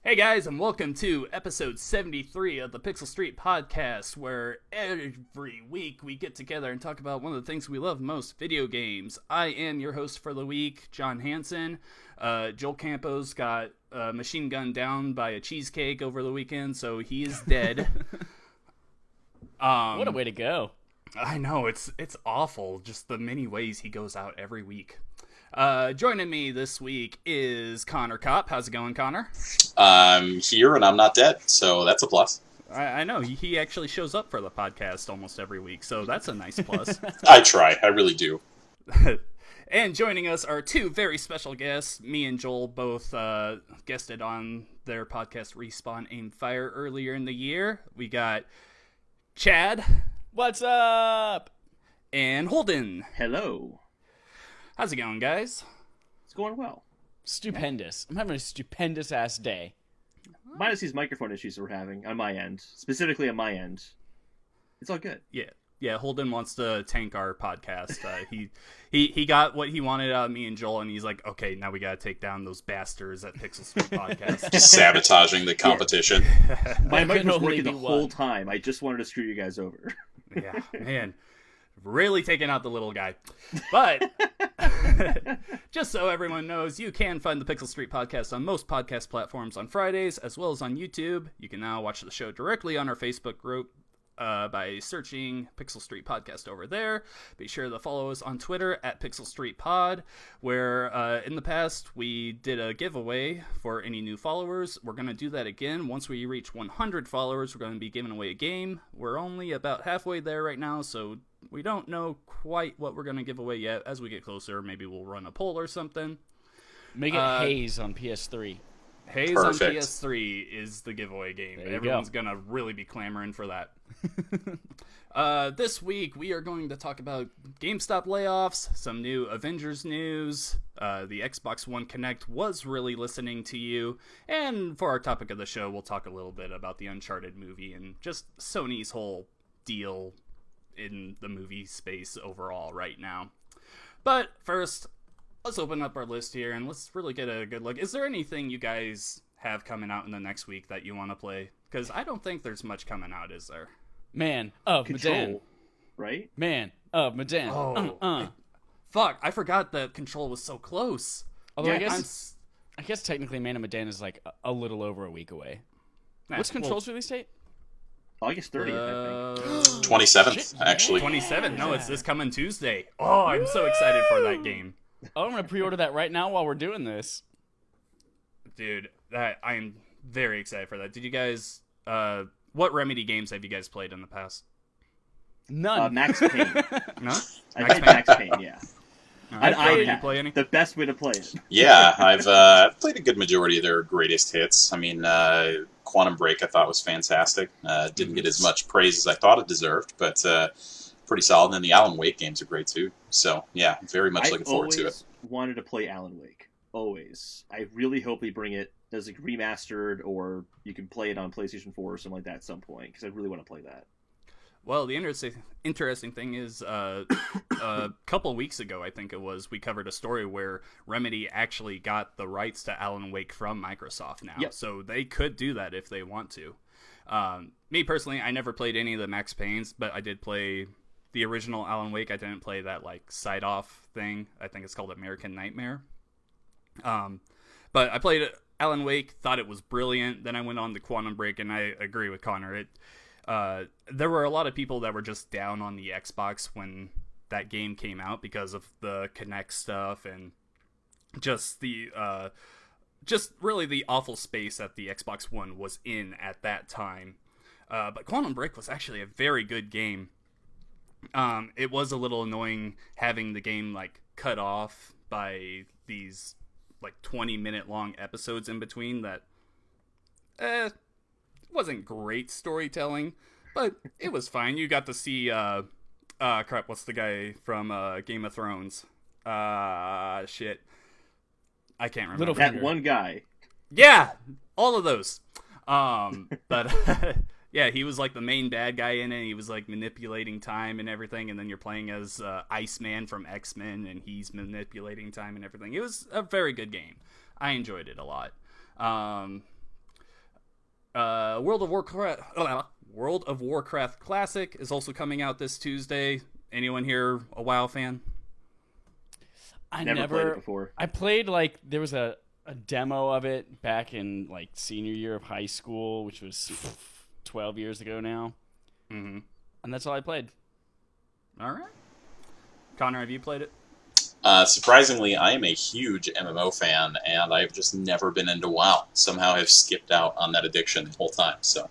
Hey guys, and welcome to episode 73 of the Pixel Street Podcast, where every week we get together and talk about one of the things we love most, video games. I am your host for the week, John Hansen. Joel Campos got machine gunned down by a cheesecake over the weekend, so he is dead. What a way to go. I know, it's awful, just the many ways he goes out every week. Joining me this week is Connor Kopp. How's it going, Connor? I'm here and I'm not dead, so that's a plus. I know. He actually shows up for the podcast almost every week, so that's a nice plus. I try. I really do. And joining us are two very special guests. Me and Joel both guested on their podcast Respawn Aim Fire earlier in the year. We got Chad. What's up? And Holden. Hello. How's it going, guys? It's going well. Stupendous. I'm having a stupendous ass day. Minus these microphone issues we're having on my end. Specifically on my end. It's all good. Yeah, Holden wants to tank our podcast. He got what he wanted out of me and Joel, and he's like, okay, now we gotta take down those bastards at Pixel Street Podcast. Sabotaging the competition. My mic was working the whole time. I just wanted to screw you guys over. Yeah, man. Really taking out the little guy. But just so everyone knows, you can find the Pixel Street Podcast on most podcast platforms on Fridays, as well as on YouTube. You can now watch the show directly on our Facebook group by searching Pixel Street Podcast over there. Be sure to follow us on Twitter at Pixel Street Pod, where in the past we did a giveaway for any new followers. We're going to do that again. Once we reach 100 followers, we're going to be giving away a game. We're only about halfway there right now, so we don't know quite what we're going to give away yet. As we get closer, maybe we'll run a poll or something. Make it Haze on PS3. Haze Perfect. on PS3 is the giveaway game. Everyone's going to really be clamoring for that. This week, we are going to talk about Gamestop Layoffs, some new Avengers news. The Xbox One Connect was really listening to you. And for our topic of the show, we'll talk a little bit about the Uncharted movie and just Sony's whole deal in the movie space overall right now. But first, let's open up our list here and let's really get a good look. Is there anything you guys have coming out in the next week that you want to play? Because I don't think there's much coming out, is there? Man of Medan. Right? Man of Medan. Oh, fuck! I forgot that Control was so close. Although Yeah, I guess technically Man of Medan is like a little over a week away. Nah, What's Control's release date? August 30th, I think. 27th, actually. 27. No, it's this coming Tuesday. Oh, I'm so excited for that game, Oh, I'm going to pre-order that right now while we're doing this. dude. That I am very excited for that. Did you guys? What Remedy games have you guys played in the past? None. Max Payne. No. I played Max Payne, yeah. Did you play any? The best way to play it. Yeah, I've played a good majority of their greatest hits. I mean, Quantum Break I thought was fantastic. Didn't get as much praise as I thought it deserved, but pretty solid. And then the Alan Wake games are great too. So, yeah, very much looking forward to it. I wanted to play Alan Wake. Always. I really hope they bring it as like remastered, or you can play it on PlayStation 4 or something like that at some point, because I really want to play that. Well, the interesting thing is, a couple weeks ago, I think it was, we covered a story where Remedy actually got the rights to Alan Wake from Microsoft now. Yep. So they could do that if they want to. Me personally, I never played any of the Max Paynes, but I did play the original Alan Wake. I didn't play that like side-off thing. I think it's called American Nightmare. But I played Alan Wake, thought it was brilliant. Then I went on to Quantum Break, and I agree with Connor. There were a lot of people that were just down on the Xbox when that game came out because of the Kinect stuff and just really the awful space that the Xbox One was in at that time. But Quantum Break was actually a very good game. It was a little annoying having the game like cut off by these like 20-minute long episodes in between that wasn't great storytelling, but it was fine. You got to see crap, what's the guy from Game of Thrones? Shit. I can't remember. That one guy. Yeah, all of those. But yeah, he was like the main bad guy in it. He was like manipulating time and everything, and then you're playing as Iceman from X-Men, and he's manipulating time and everything. It was a very good game. I enjoyed it a lot. World of Warcraft Classic is also coming out this Tuesday. Anyone here a WoW fan? I Never played it before. I played, like, there was a demo of it back in, like, senior year of high school, which was 12 years ago now. Mm-hmm. And that's all I played. All right. Connor, have you played it? Surprisingly, I am a huge MMO fan, and I've just never been into WoW. Somehow I've skipped out on that addiction the whole time. So,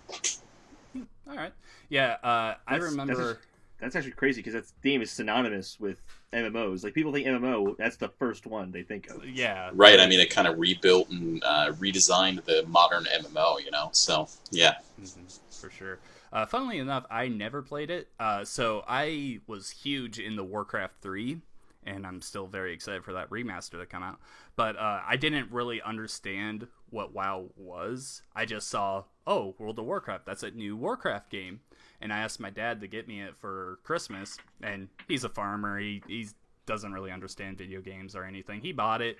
All right. Yeah, I remember... That's actually crazy, because that game is synonymous with MMOs. Like, people think MMO, that's the first one they think of. Yeah. right, I mean, it kind of rebuilt and redesigned the modern MMO, So, yeah. Mm-hmm, for sure. Funnily enough, I never played it. So I was huge in the Warcraft 3, and I'm still very excited for that remaster to come out. But I didn't really understand what WoW was. I just saw, oh, World of Warcraft, that's a new Warcraft game. And I asked my dad to get me it for Christmas, and he's a farmer. He doesn't really understand video games or anything. He bought it,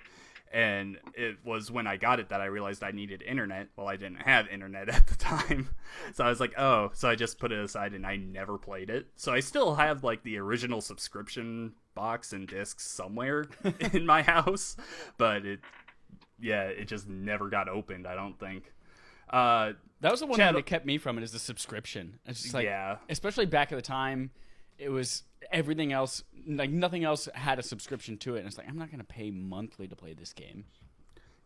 and it was when I got it that I realized I needed internet. Well, I didn't have internet at the time. So I was like, oh, so I just put it aside, and I never played it. So I still have, like, the original subscription box and discs somewhere in my house, but it just never got opened, I don't think. That was the one Chad, thing that kept me from it, is the subscription. It's just like, yeah. especially back at the time, it was everything else, like nothing else had a subscription to it. And it's like, I'm not going to pay monthly to play this game.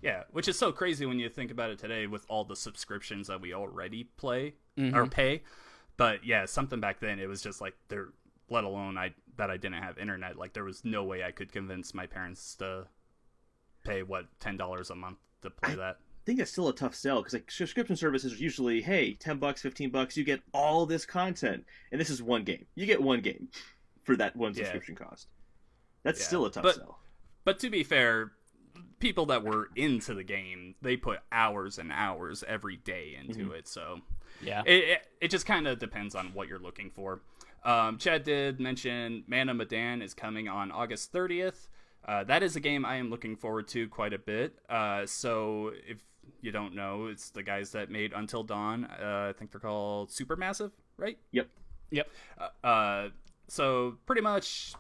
Yeah, which is so crazy when you think about it today with all the subscriptions that we already play or pay. But yeah, something back then, it was just like, there, let alone that I didn't have internet. Like, there was no way I could convince my parents to pay, $10 a month to play that. I think that's still a tough sell, because like subscription services are usually, hey, $10, $15, you get all this content, and this is one game. You get one game for that one subscription cost. That's still a tough sell. But to be fair, people that were into the game, they put hours and hours every day into it. So yeah, it just kind of depends on what you're looking for. Chad did mention Man of Medan is coming on August 30th. That is a game I am looking forward to quite a bit. So if you don't know, it's the guys that made Until Dawn. I think they're called Supermassive, right? Yep. So pretty much,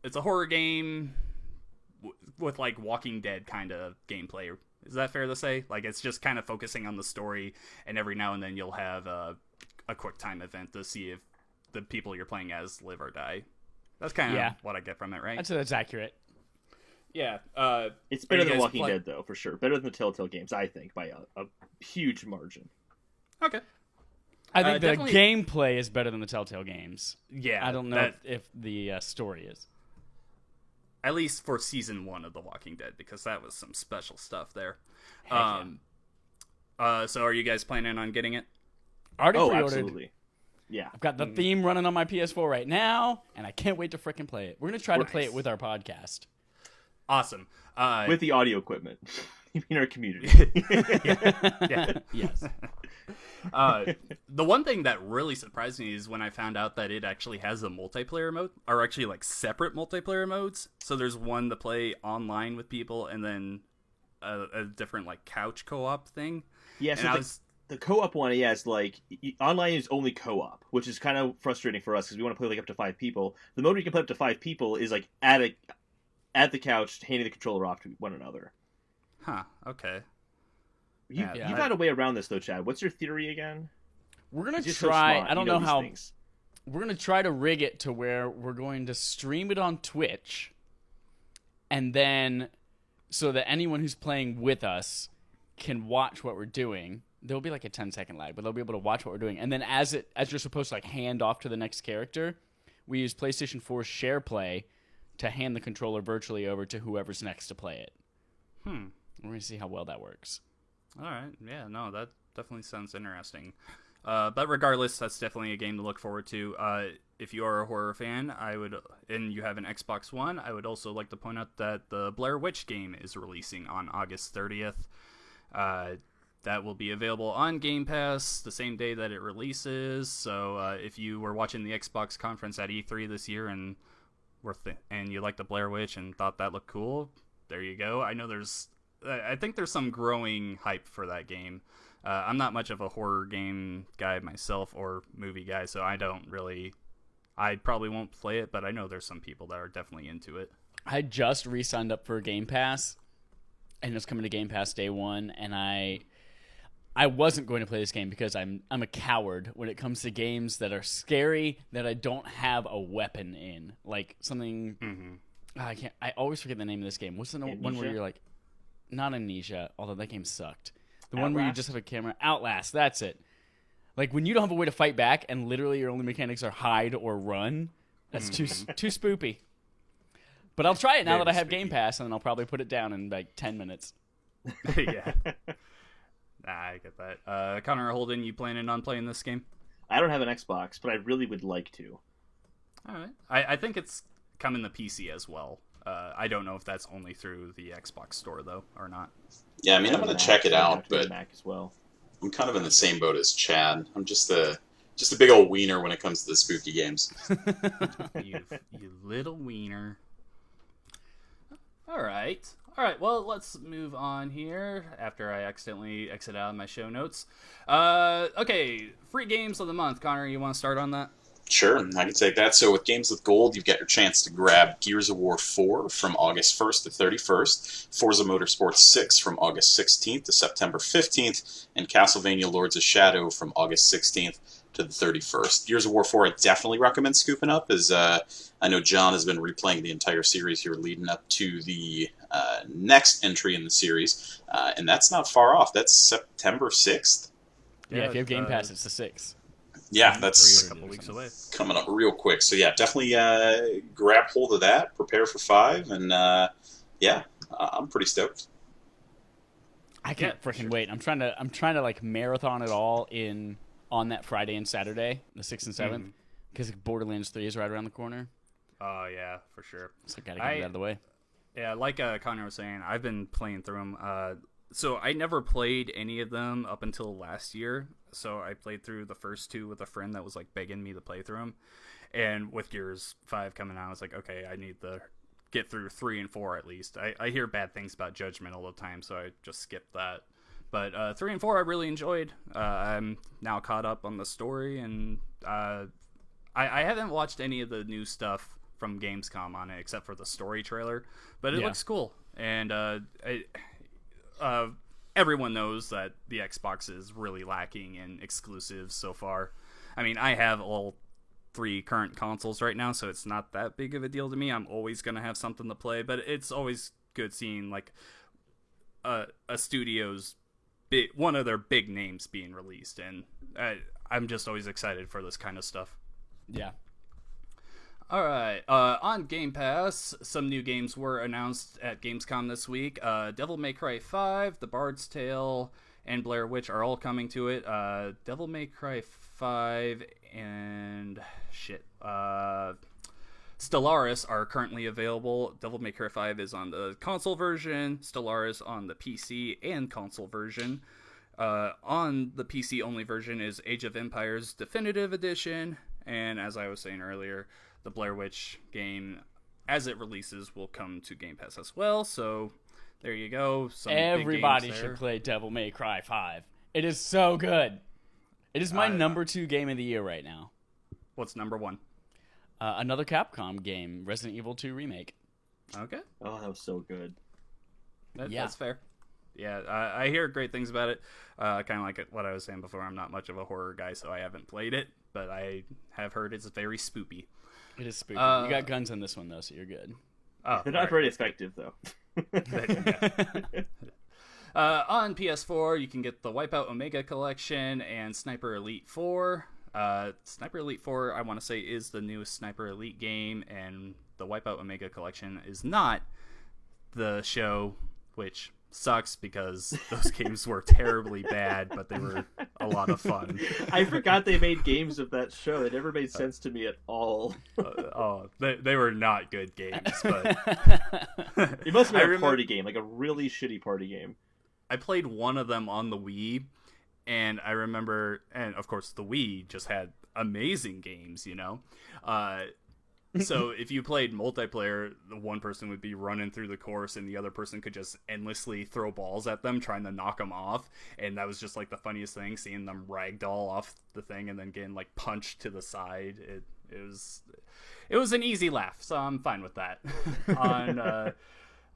it's a horror game with like Walking Dead kind of gameplay. Is that fair to say? Like, it's just kind of focusing on the story, and every now and then you'll have a quick time event to see if the people you're playing as live or die. That's kind of what I get from it, right? That's accurate. Yeah. It's better than Walking Dead, though, for sure. Better than the Telltale games, I think, by a huge margin. Okay. I think the gameplay is better than the Telltale games. Yeah. I don't know if the story is. At least for season 1 of The Walking Dead, because that was some special stuff there. So are you guys planning on getting it? Already pre-ordered. Absolutely. Yeah. I've got the theme running on my PS4 right now, and I can't wait to frickin' play it. We're going to try to play it with our podcast. Awesome. With the audio equipment. You mean our community. Yeah. Yes. The one thing that really surprised me is when I found out that it actually has a multiplayer mode, or actually like separate multiplayer modes. So there's one to play online with people, and then a different like couch co-op thing. Yeah, so the co-op one, is like online is only co-op, which is kind of frustrating for us because we want to play like up to 5 people. The mode where you can play up to 5 people is like at the couch, handing the controller off to one another. Huh. Okay. You found a way around this, though, Chad. What's your theory again? We're going to try... So I don't know how... Things. We're going to try to rig it to where we're going to stream it on Twitch, and then so that anyone who's playing with us can watch what we're doing. There'll be like a 10-second lag, but they'll be able to watch what we're doing. And then as you're supposed to like hand off to the next character, we use PlayStation 4 Share Play to hand the controller virtually over to whoever's next to play it. We're going to see how well that works. All right. Yeah, no, that definitely sounds interesting. But regardless, that's definitely a game to look forward to. If you are a horror fan, and you have an Xbox One, I would also like to point out that the Blair Witch game is releasing on August 30th. That will be available on Game Pass the same day that it releases. So if you were watching the Xbox conference at E3 this year and you liked the Blair Witch and thought that looked cool, there you go. I know there's I think there's some growing hype for that game. I'm not much of a horror game guy myself or movie guy, so I probably won't play it, but I know there's some people that are definitely into it. I just re-signed up for Game Pass, and it's coming to Game Pass day one, and I wasn't going to play this game because I'm a coward when it comes to games that are scary that I don't have a weapon in. Like something I always forget the name of this game. What's the one where you're like, not Amnesia, although that game sucked. The one where you just have a camera. Outlast, that's it. Like when you don't have a way to fight back and literally your only mechanics are hide or run, that's too spoopy. But I'll try it now that I have Game Pass, and then I'll probably put it down in like 10 minutes. Yeah. I get that. Connor or Holden, you planning on playing this game? I don't have an Xbox, but I really would like to. All right. I think it's coming to PC as well. I don't know if that's only through the Xbox store, though, or not. Yeah, I mean, I'm going to check it out, but Mac as well. I'm kind of in the same boat as Chad. I'm just a big old wiener when it comes to the spooky games. you little wiener. All right. Well, let's move on here after I accidentally exit out of my show notes. Okay, free games of the month. Connor, you want to start on that? Sure, I can take that. So with Games with Gold, you've got your chance to grab Gears of War 4 from August 1st to 31st, Forza Motorsport 6 from August 16th to September 15th, and Castlevania Lords of Shadow from August 16th to the 31st. Gears of War 4 I definitely recommend scooping up, as I know John has been replaying the entire series here leading up to the next entry in the series, and that's not far off. That's September 6th. Yeah, if you have Game Pass, it's the 6th. Yeah, that's a couple weeks away. Coming up real quick. So yeah, definitely grab hold of that, prepare for 5, and I'm pretty stoked. I can't freaking wait. I'm trying to like marathon it all on that Friday and Saturday, the 6th and 7th, because Borderlands 3 is right around the corner. Oh yeah, for sure. So I gotta get it out of the way. Yeah, like Connor was saying, I've been playing through them. So I never played any of them up until last year. So I played through the first 2 with a friend that was like begging me to play through them. And with Gears 5 coming out, I was like, okay, I need to get through 3 and 4 at least. I hear bad things about Judgment all the time, so I just skipped that. But 3 and 4 I really enjoyed. I'm now caught up on the story, and I haven't watched any of the new stuff from Gamescom on it except for the story trailer. But it looks cool. And everyone knows that the Xbox is really lacking in exclusives so far. I mean, I have all 3 current consoles right now, so it's not that big of a deal to me. I'm always going to have something to play, but it's always good seeing like a studio's one of their big names being released, and I'm just always excited for this kind of stuff. Yeah. All right, on Game Pass, some new games were announced at Gamescom this week. Devil May Cry 5, The Bard's Tale, and Blair Witch are all coming to it. Devil May Cry 5 and Stellaris are currently available. Devil May Cry 5 is on the console version, Stellaris on the PC and console version. On the PC only version is Age of Empires Definitive Edition, and as I was saying earlier, the Blair Witch game, as it releases, will come to Game Pass as well. So there you go. Everybody should play Devil May Cry 5. It is so good. It is my number 2 game of the year right now. What's number 1? Another Capcom game, Resident Evil 2 Remake. Okay. Oh, that was so good. That's fair. Yeah, I hear great things about it. Kind of like what I was saying before, I'm not much of a horror guy, so I haven't played it, but I have heard it's very spoopy. It is spooky. You got guns on this one, though, so you're good. Oh, they're not very effective, though. On PS4, you can get the Wipeout Omega Collection and Sniper Elite 4. Sniper Elite 4, I want to say, is the newest Sniper Elite game, and the Wipeout Omega Collection is not the show, which sucks because those games were terribly bad, but they were a lot of fun. I forgot they made games of that show. It never made sense to me at all. They were not good games, but it must have been a party game, like a really shitty party game. I played one of them on the Wii, and I remember, and of course the Wii just had amazing games, you know. So if you played multiplayer, the one person would be running through the course and the other person could just endlessly throw balls at them, trying to knock them off. And that was just like the funniest thing, seeing them ragdoll off the thing and then getting like punched to the side. It was an easy laugh, so I'm fine with that.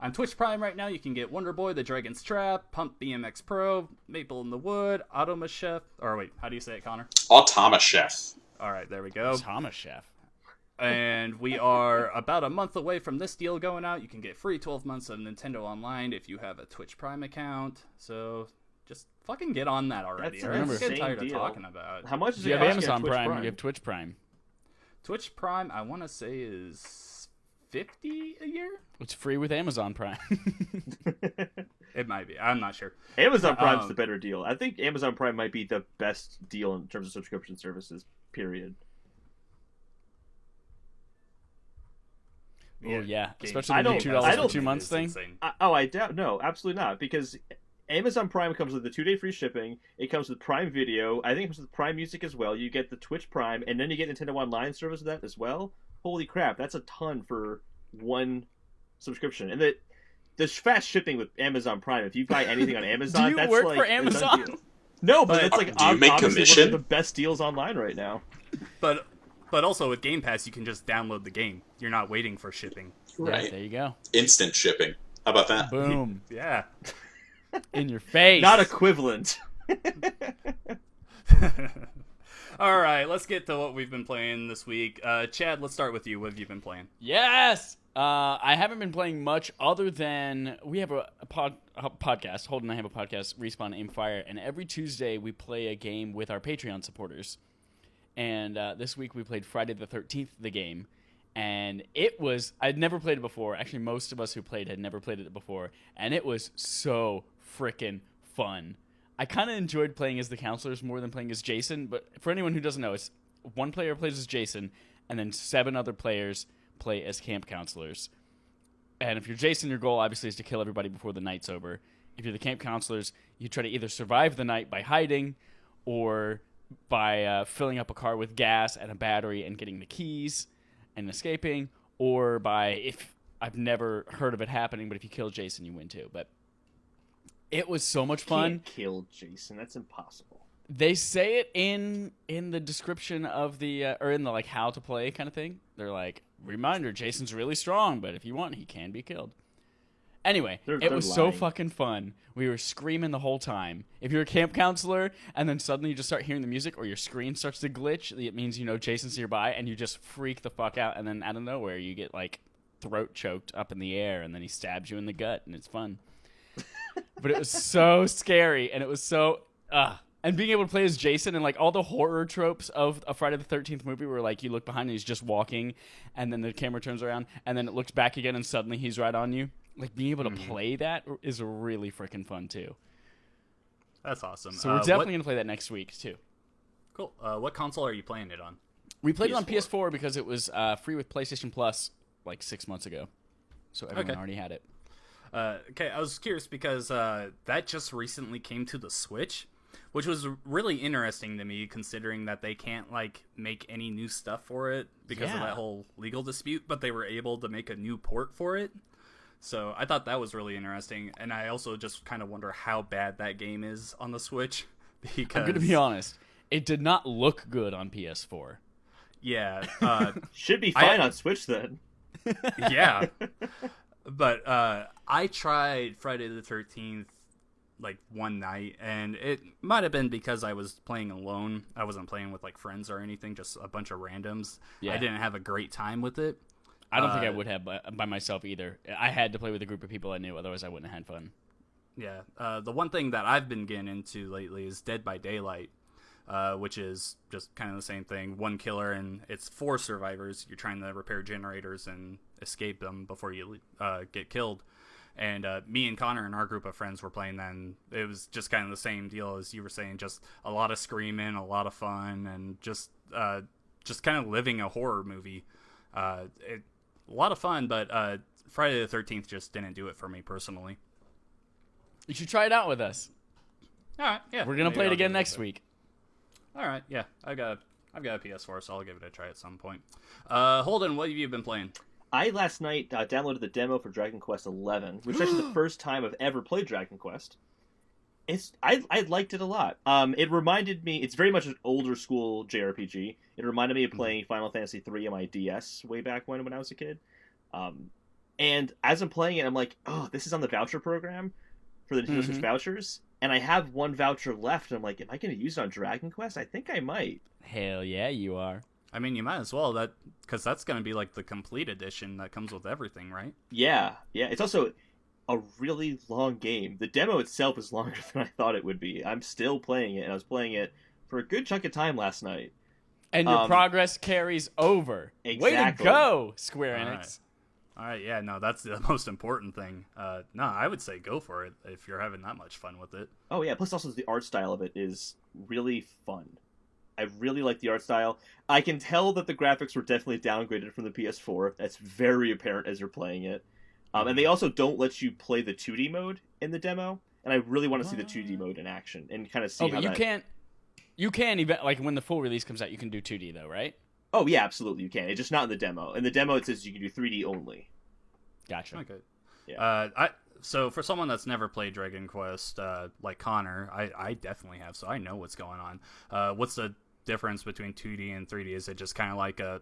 On Twitch Prime right now, you can get Wonder Boy, The Dragon's Trap, Pump BMX Pro, Maple in the Wood, Automa Chef. Or wait, how do you say it, Connor? Automa Chef. All right, there we go. Thomas Chef. And we are about a month away from this deal going out. You can get free 12 months of Nintendo Online if you have a Twitch Prime account. So just fucking get on that already. That's I'm an getting insane tired of deal. talking about it. How much is If you it have cost you on Amazon Twitch Prime, you have Twitch Prime. Twitch Prime, I want to say, is $50 a year? It's free with Amazon Prime. It might be. I'm not sure. Amazon Prime's the better deal. I think Amazon Prime might be the best deal in terms of subscription services, period. Oh yeah, Game- especially I the don't- $2 I for don't- 2 months It's thing. insane. I doubt. No, absolutely not. Because Amazon Prime comes with the 2-day free shipping. It comes with Prime Video. I think it comes with Prime Music as well. You get the Twitch Prime, and then you get Nintendo Online service with that as well. Holy crap, that's a ton for one subscription. And the fast shipping with Amazon Prime. If you buy anything on Amazon, you that's work like for a done Amazon? deal. No, but it's like Do you make obviously commission? one of the best deals online right now. But also with Game Pass, you can just download the game. You're not waiting for shipping. Yeah, Right. there you go. Instant shipping. How about that? Boom. Yeah. In your face. Not equivalent. All right, let's get to what we've been playing this week. Chad, let's start with you. What have you been playing? Yes! I haven't been playing much other than we have a podcast. Holden and I have a podcast, Respawn Aim Fire, and every Tuesday we play a game with our Patreon supporters. And this week we played Friday the 13th, the game. And it was, I'd never played it before. Actually, most of us who played had never played it before. And it was so freaking fun. I kind of enjoyed playing as the counselors more than playing as Jason. But for anyone who doesn't know, it's one player plays as Jason, and then 7 other players play as camp counselors. And if you're Jason, your goal obviously is to kill everybody before the night's over. If you're the camp counselors, you try to either survive the night by hiding or by filling up a car with gas and a battery and getting the keys and escaping, or by, if I've never heard of it happening, but if you kill Jason, you win too. But it was so much fun. Can't kill Jason. That's impossible. They say it in the description of the or in the like how to play kind of thing. They're like, reminder, Jason's really strong, but if you want, he can be killed. Anyway, it was so lying. fucking fun. We were screaming the whole time. If you're a camp counselor and then suddenly you just start hearing the music or your screen starts to glitch, it means you know Jason's nearby and you just freak the fuck out, and then out of nowhere you get like throat choked up in the air and then he stabs you in the gut and it's fun. But it was so scary and it was so and being able to play as Jason and like all the horror tropes of a Friday the 13th movie where like you look behind and he's just walking and then the camera turns around and then it looks back again and suddenly he's right on you. Like being able to play that is really freaking fun too. That's awesome. So we're definitely going to play that next week too. Cool. What console are you playing it on? We played it on PS4. PS4 because it was free with PlayStation Plus like 6 months ago. So everyone already had it. Okay, I was curious because that just recently came to the Switch, which was really interesting to me considering that they can't like make any new stuff for it because of Yeah. that whole legal dispute, but they were able to make a new port for it. So I thought that was really interesting, and I also just kind of wonder how bad that game is on the Switch. Because I'm going to be honest. It did not look good on PS4. yeah, Should be fine on Switch then. yeah. But I tried Friday the 13th like one night, and it might have been because I was playing alone. I wasn't playing with like friends or anything, just a bunch of randoms. Yeah. I didn't have a great time with it. I don't think I would have by myself either. I had to play with a group of people I knew, otherwise I wouldn't have had fun. Yeah. The one thing that I've been getting into lately is Dead by Daylight, which is just kind of the same thing. One killer, and it's 4 survivors. You're trying to repair generators and escape them before you get killed. And me and Connor and our group of friends were playing that, and it was just kind of the same deal as you were saying, just a lot of screaming, a lot of fun, and just kind of living a horror movie. A lot of fun, but Friday the 13th just didn't do it for me personally. You should try it out with us. All right, yeah. We're going to maybe play it I'll again give next a- week. All right, yeah. I got I've got a PS4, so I'll give it a try at some point. Holden, what have you been playing? I last night downloaded the demo for Dragon Quest XI, which is actually the first time I've ever played Dragon Quest. I liked it a lot. It reminded me. It's very much an older school JRPG. It reminded me of playing Final Fantasy III on my DS way back when I was a kid. And as I'm playing it, I'm like, oh, this is on the voucher program for the Nintendo Switch vouchers, and I have one voucher left. And I'm like, am I going to use it on Dragon Quest? I think I might. Hell yeah, you are. I mean, you might as well, because that's going to be like the complete edition that comes with everything, right? Yeah. It's also a really long game. The demo itself is longer than I thought it would be. I'm still playing it, and I was playing it for a good chunk of time last night. And your progress carries over. Exactly. Way to go, Square Enix. All right, yeah, no, that's the most important thing. No, I would say go for it if you're having that much fun with it. Oh, yeah, plus also the art style of it is really fun. I really like the art style. I can tell that the graphics were definitely downgraded from the PS4. That's very apparent as you're playing it. And they also don't let you play the 2D mode in the demo, and I really want to see the 2D mode in action and kind of see how you can even, like, when the full release comes out, you can do 2D, though, right? Oh, yeah, absolutely, you can. It's just not in the demo. In the demo, it says you can do 3D only. Gotcha. Okay. Yeah. So for someone that's never played Dragon Quest, like Connor, I definitely have, so I know what's going on. What's the difference between 2D and 3D? Is it just kind of like a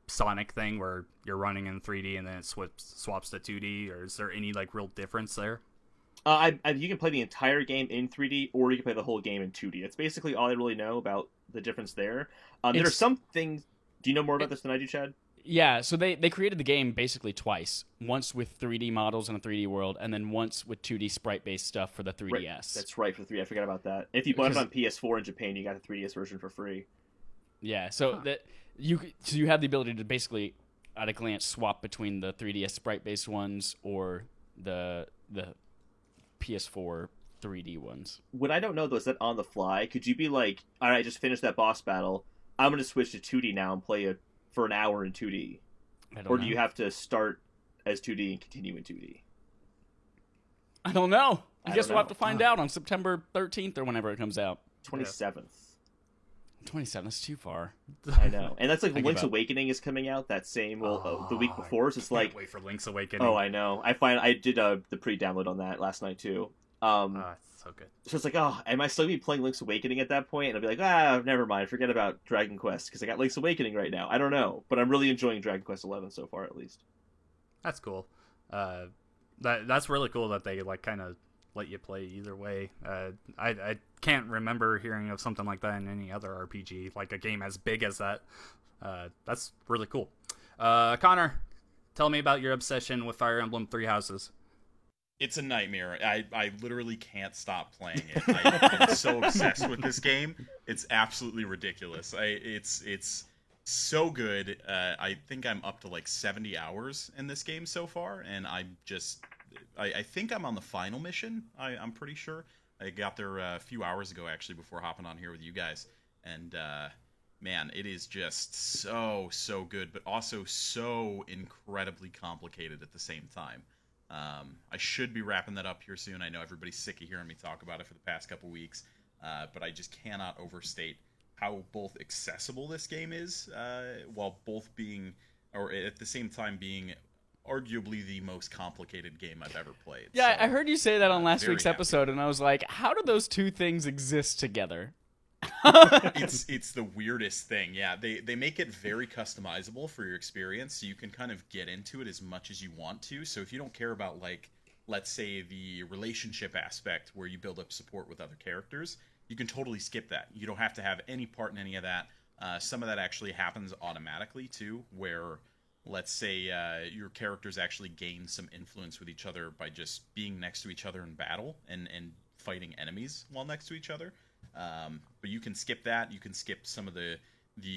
Sonic thing where you're running in 3D and then it swaps to 2D, or is there any like real difference there? You can play the entire game in 3D, or you can play the whole game in 2D. It's basically all I really know about the difference there. There are some things. Do you know more about this than I do, Chad? Yeah, so they created the game basically twice. Once with 3D models in a 3D world, and then once with 2D sprite-based stuff for the 3DS. Right. That's right, for 3D. I forgot about that. If you bought it on PS4 in Japan, you got the 3DS version for free. Yeah, so you have the ability to basically, at a glance, swap between the 3DS sprite-based ones or the PS4 3D ones. What I don't know, though, is that on the fly, could you be like, all right, just finished that boss battle, I'm going to switch to 2D now and play it for an hour in 2D? Or do you have to start as 2D and continue in 2D? I don't know. I guess we'll have to find out on September 13th or whenever it comes out. 27th. 27th, that's too far. I know. And that's like Link's Awakening is coming out that same, the week before, so it's like... wait for Link's Awakening. Oh, I know. I did the pre-download on that last night, too. It's so good. So it's like, oh, am I still going to be playing Link's Awakening at that point? And I'll be like, never mind, forget about Dragon Quest, because I got Link's Awakening right now. I don't know, but I'm really enjoying Dragon Quest XI so far, at least. That's cool. That's really cool that they like kind of let you play either way. I can't remember hearing of something like that in any other RPG, like a game as big as that. That's really cool. Connor, tell me about your obsession with Fire Emblem Three Houses. It's a nightmare. I literally can't stop playing it. I'm so obsessed with this game. It's absolutely ridiculous. It's so good. I think I'm up to like 70 hours in this game so far, and I think I'm on the final mission. I'm pretty sure. I got there a few hours ago, actually, before hopping on here with you guys. And, man, it is just so good, but also so incredibly complicated at the same time. I should be wrapping that up here soon. I know everybody's sick of hearing me talk about it for the past couple weeks, but I just cannot overstate how both accessible this game is, while both being, or at the same time being, arguably the most complicated game I've ever played. Yeah, So, I heard you say that on last week's happy. episode, and I was like, how do those two things exist together? It's the weirdest thing. Yeah, they make it very customizable for your experience, so you can kind of get into it as much as you want to. So if you don't care about, like, let's say the relationship aspect where you build up support with other characters, you can totally skip that. You don't have to have any part in any of that. Some of that actually happens automatically too, where let's say your characters actually gain some influence with each other by just being next to each other in battle and fighting enemies while next to each other. But you can skip that. You can skip some of the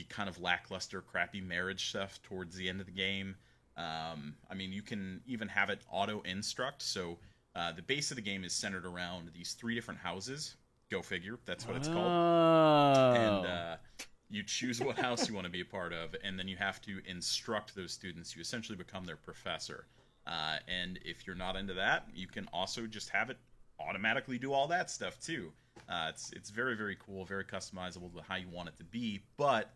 kind of lackluster, crappy marriage stuff towards the end of the game. I mean, you can even have it auto-instruct. So the base of the game is centered around these 3 different houses. Go figure. That's what it's called. And you choose what house you want to be a part of, and then you have to instruct those students. You essentially become their professor. And if you're not into that, you can also just have it automatically do all that stuff too. It's very, very cool, very customizable to how you want it to be, but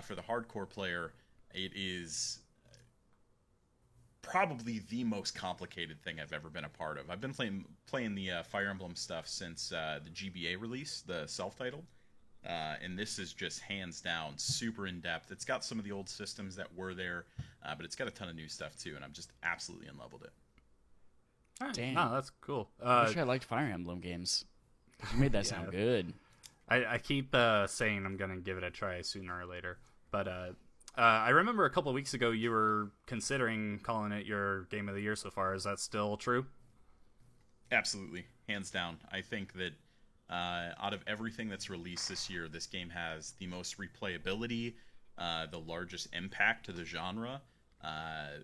for the hardcore player, it is probably the most complicated thing I've ever been a part of. I've been playing the Fire Emblem stuff since the GBA release, the self-titled. And this is just hands down super in-depth. It's got some of the old systems that were there, but it's got a ton of new stuff too, and I'm just absolutely in love with it. Damn. No, that's cool. I wish I liked Fire Emblem games. You made that sound good. I keep saying I'm going to give it a try sooner or later. But I remember a couple of weeks ago you were considering calling it your game of the year so far. Is that still true? Absolutely. Hands down. I think that out of everything that's released this year, this game has the most replayability, the largest impact to the genre,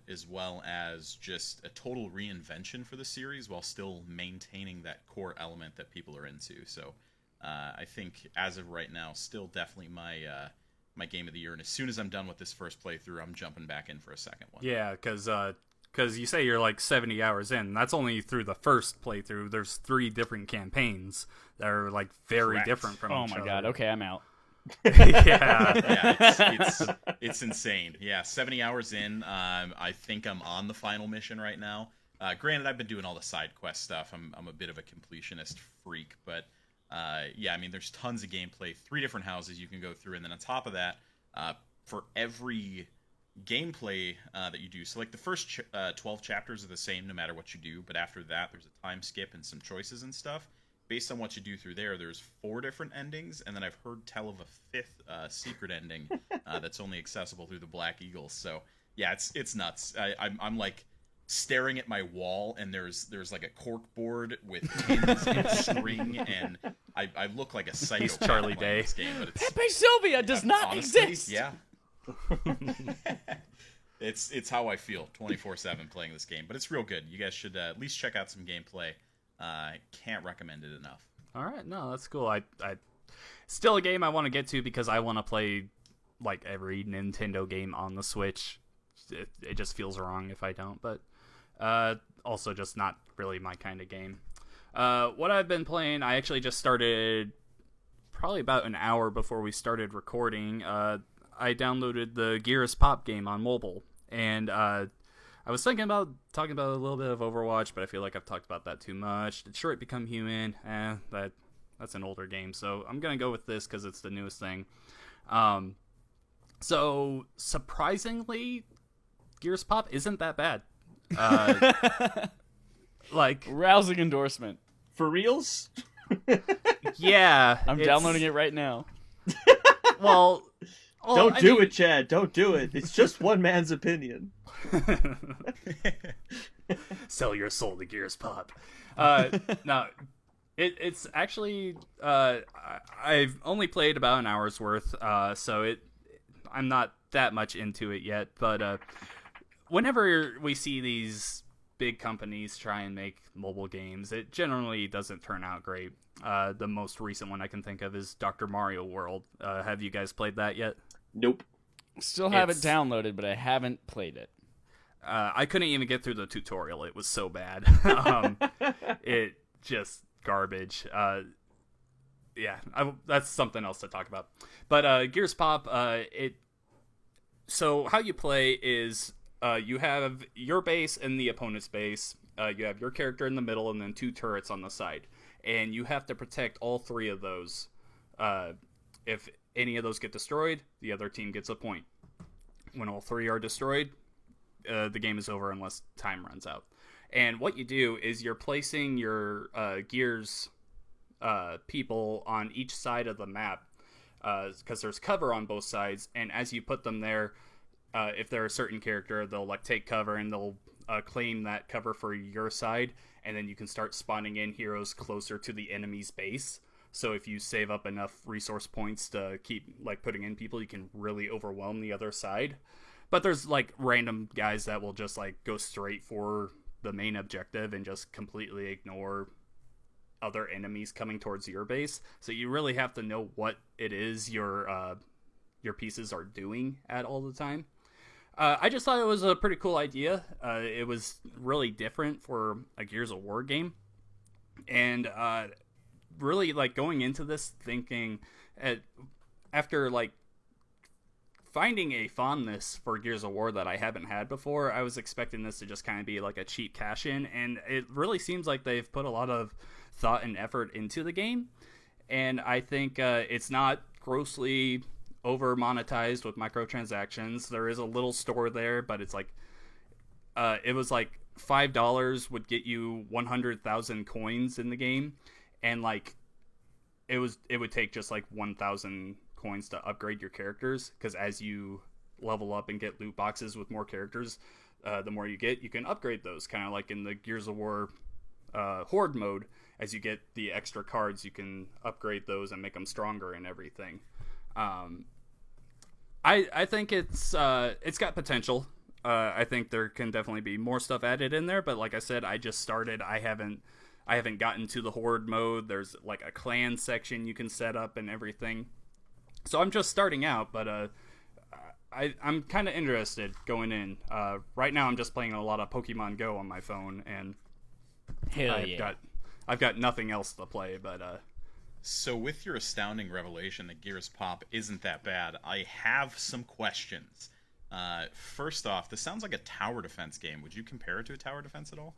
as well as just a total reinvention for the series while still maintaining that core element that people are into. So I think as of right now, still definitely my game of the year. And as soon as I'm done with this first playthrough, I'm jumping back in for a second one. Yeah, because you say you're like 70 hours in. That's only through the first playthrough. There's 3 different campaigns that are like very Correct. different from each other. Oh my god. Okay, I'm out. Yeah. It's insane. Yeah, 70 hours in. I think I'm on the final mission right now. Granted, I've been doing all the side quest stuff. I'm a bit of a completionist freak, but yeah, I mean, there's tons of gameplay. 3 different houses you can go through, and then on top of that, for every gameplay that you do, so like the first 12 chapters are the same no matter what you do, but after that, there's a time skip and some choices and stuff. Based on what you do through there's 4 different endings, and then I've heard tell of a 5th secret ending that's only accessible through the Black Eagles. So yeah, it's nuts. I'm like staring at my wall, and there's like a cork board with pins and string, and I look like a psycho. Charlie Day. This game, but it's, Pepe Sylvia does not honestly, exist. Yeah. It's how I feel 24/7 playing this game, but it's real good. You guys should at least check out some gameplay. Can't recommend it enough. All right, no, that's cool. I still a game I want to get to because I want to play like every Nintendo game on the Switch. It just feels wrong if I don't, but also just not really my kind of game. What I've been playing, I actually just started probably about an hour before we started recording. I downloaded the Gears Pop game on mobile, and I was thinking about talking about a little bit of Overwatch, but I feel like I've talked about that too much. Detroit Become Human, that's an older game, so I'm gonna go with this because it's the newest thing. So surprisingly, Gears Pop isn't that bad. Like Rousing endorsement. For reals? Yeah, I'm downloading it right now. Well, Don't do it, Chad. Don't do it. It's just one man's opinion. Sell your soul to Gears Pop. No, it's actually I've only played about an hour's worth, so I'm not that much into it yet. But whenever we see these big companies try and make mobile games, it generally doesn't turn out great. The most recent one I can think of is Dr. Mario World. Have you guys played that yet? Nope. Still have it downloaded, but I haven't played it. I couldn't even get through the tutorial. It was so bad. It just garbage. Yeah, that's something else to talk about. But Gears Pop, so how you play is you have your base and the opponent's base. You have your character in the middle and then 2 turrets on the side. And you have to protect all 3 of those. If any of those get destroyed, the other team gets a point. When all 3 are destroyed, the game is over unless time runs out. And what you do is you're placing your Gears people on each side of the map because there's cover on both sides. And as you put them there, if they're a certain character, they'll like take cover and they'll claim that cover for your side. And then you can start spawning in heroes closer to the enemy's base. So if you save up enough resource points to keep like putting in people, you can really overwhelm the other side. But there's like random guys that will just like go straight for the main objective and just completely ignore other enemies coming towards your base. So you really have to know what it is your pieces are doing at all the time. I just thought it was a pretty cool idea. It was really different for a Gears of War game. And really like going into this thinking after like finding a fondness for Gears of War that I haven't had before. I was expecting this to just kind of be like a cheap cash in, and it really seems like they've put a lot of thought and effort into the game. And I think it's not grossly over monetized with microtransactions. There is a little store there, but it's like it was like $5 would get you 100,000 coins in the game, and like it would take just like 1,000 coins to upgrade your characters, because as you level up and get loot boxes with more characters, the more you get, you can upgrade those, kind of like in the Gears of War Horde mode. As you get the extra cards, you can upgrade those and make them stronger and everything. I think it's got potential. I think there can definitely be more stuff added in there, but like I said, I just started. I haven't gotten to the Horde mode. There's like a clan section you can set up and everything. So I'm just starting out, but I'm kind of interested going in. Right now I'm just playing a lot of Pokemon Go on my phone, and I've got nothing else to play, but So with your astounding revelation that Gears Pop isn't that bad, I have some questions. First off, this sounds like a tower defense game. Would you compare it to a tower defense at all?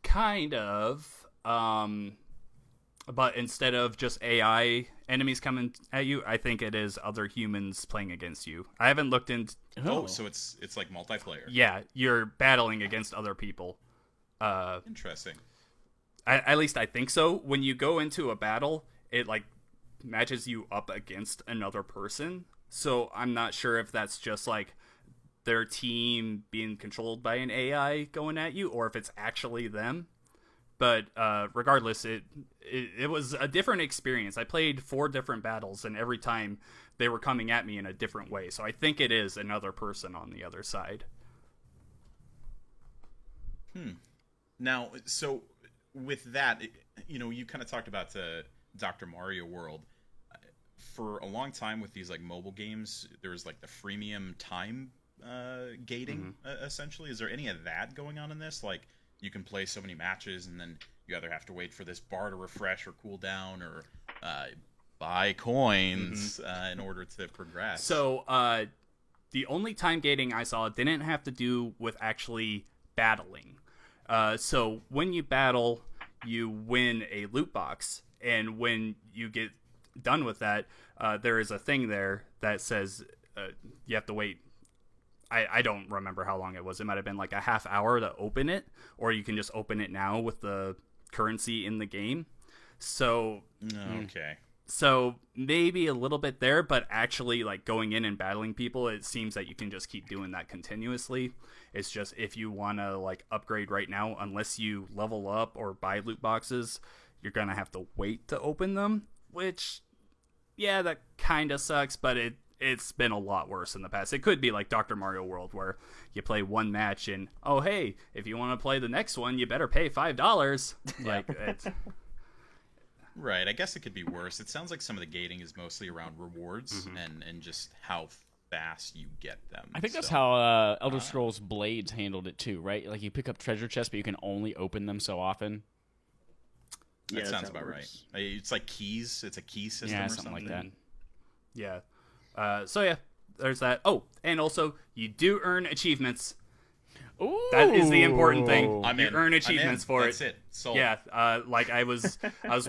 kind of. But instead of just AI enemies coming at you, I think it is other humans playing against you. I haven't looked into. Oh, so it's like multiplayer. Yeah, you're battling against other people. Interesting. At least I think so. When you go into a battle, it like matches you up against another person. So I'm not sure if that's just like their team being controlled by an AI going at you, or if it's actually them. But regardless, it was a different experience. I played 4 different battles, and every time they were coming at me in a different way. So I think it is another person on the other side. Now, so with that, you kind of talked about Dr. Mario World. For a long time with these like mobile games, there was like the freemium time gating, essentially. Is there any of that going on in this? Like, you can play so many matches, and then you either have to wait for this bar to refresh or cool down, or buy coins in order to progress. So the only time gating I saw didn't have to do with actually battling. So when you battle, you win a loot box, and when you get done with that, there is a thing there that says you have to wait. I don't remember how long it was. It might have been like a half hour to open it, or you can just open it now with the currency in the game. So okay. So maybe a little bit there, but actually like going in and battling people, it seems that you can just keep doing that continuously. It's just if you want to like upgrade right now, unless you level up or buy loot boxes, you're going to have to wait to open them, which, yeah, that kind of sucks, but it's been a lot worse in the past. It could be like Dr. Mario World, where you play one match and, oh, hey, if you want to play the next one, you better pay $5. Like, it's... Right, I guess it could be worse. It sounds like some of the gating is mostly around rewards and just how fast you get them. I think that's how Elder Scrolls Blades handled it too, right? Like, you pick up treasure chests, but you can only open them so often. That sounds about right. It's like keys. It's a key system or something like that. Yeah. So yeah, there's that. Oh, and also you do earn achievements. Ooh. That is the important thing. You in. earn achievements for That's it. Sold. Yeah. Like I was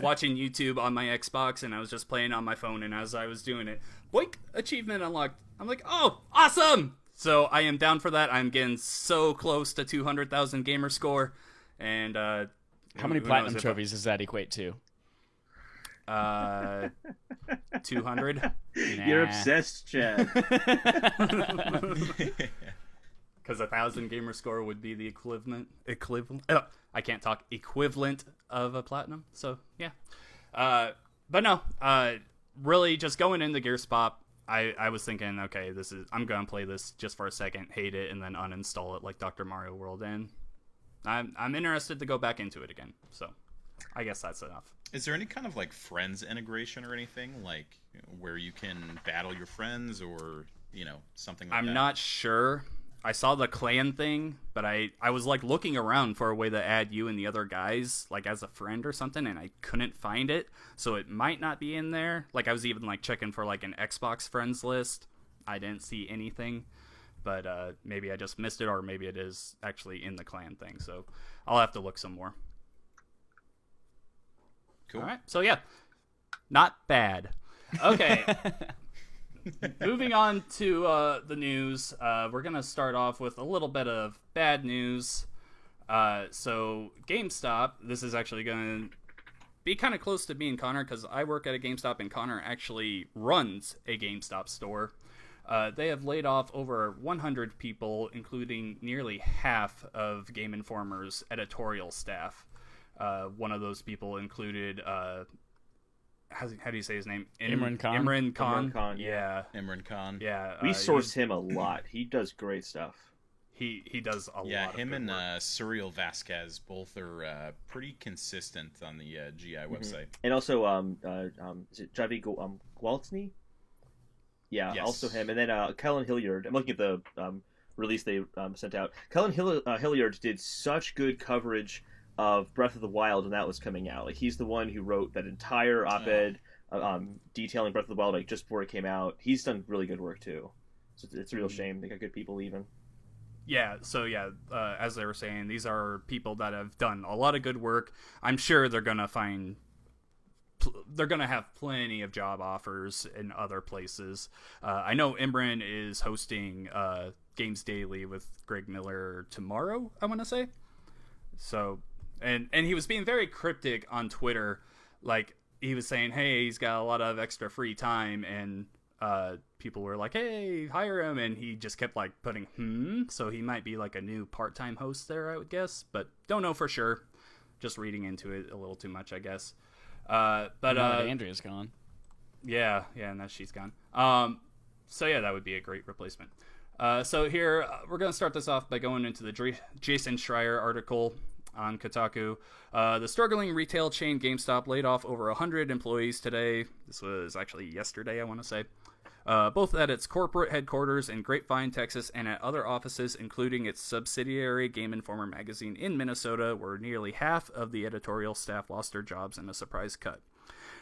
watching YouTube on my Xbox, and I was just playing on my phone, and as I was doing it, boink, achievement unlocked. I'm like, oh, awesome! So I am down for that. I'm getting so close to 200,000 gamer score, and how many platinum trophies does that equate to? 200. Nah. You're obsessed, Chad. Because 1,000 gamer score would be the equivalent. I can't talk. Equivalent of a platinum. So yeah. But no. Really, just going into Gears Pop, I was thinking, okay, I'm gonna play this just for a second, hate it, and then uninstall it like Dr. Mario World. And I'm interested to go back into it again. So I guess that's enough. Is there any kind of like friends integration or anything, like where you can battle your friends or something like that? I'm not sure. I saw the clan thing, but I was like looking around for a way to add you and the other guys like as a friend or something, and I couldn't find it. So it might not be in there. Like I was even like checking for like an Xbox friends list, I didn't see anything, but maybe I just missed it, or maybe it is actually in the clan thing. So I'll have to look some more. Cool. All right. So yeah, not bad. Okay. Moving on to the news. We're going to start off with a little bit of bad news. So GameStop, this is actually going to be kind of close to me and Connor, because I work at a GameStop and Connor actually runs a GameStop store. They have laid off over 100 people, including nearly half of Game Informer's editorial staff. One of those people included, how do you say his name? Imran Khan. Imran Khan. Imran Khan, Yeah. Imran Khan. Yeah. We source him a lot. He does great stuff. He does a lot. Yeah, of him good and work. Surreal Vasquez both are pretty consistent on the GI website. And also, is it Javi Gwaltney? Yeah, Yes. also him. And then Kellen Hilliard. I'm looking at the release they sent out. Kellen Hilliard did such good coverage of Breath of the Wild when that was coming out. Like, he's the one who wrote that entire op-ed detailing Breath of the Wild, like, just before it came out. He's done really good work too. So it's a real shame. They got good people leaving. Yeah, so yeah, as they were saying, these are people that have done a lot of good work. I'm sure they're gonna have plenty of job offers in other places. I know Imran is hosting Games Daily with Greg Miller tomorrow, I want to say. So, and he was being very cryptic on Twitter. Like, he was saying, hey, he's got a lot of extra free time, and people were like, hey, hire him, and he just kept like putting so he might be like a new part-time host there, I would guess, but don't know for sure. Just reading into it a little too much, I guess. But Andrea's gone. yeah, and now she's gone. So yeah, that would be a great replacement. So here we're gonna start this off by going into the Jason Schreier article on Kotaku. The struggling retail chain GameStop laid off over 100 employees today. This was actually yesterday, I want to say. Both at its corporate headquarters in Grapevine, Texas, and at other offices, including its subsidiary Game Informer magazine in Minnesota, where nearly half of the editorial staff lost their jobs in a surprise cut.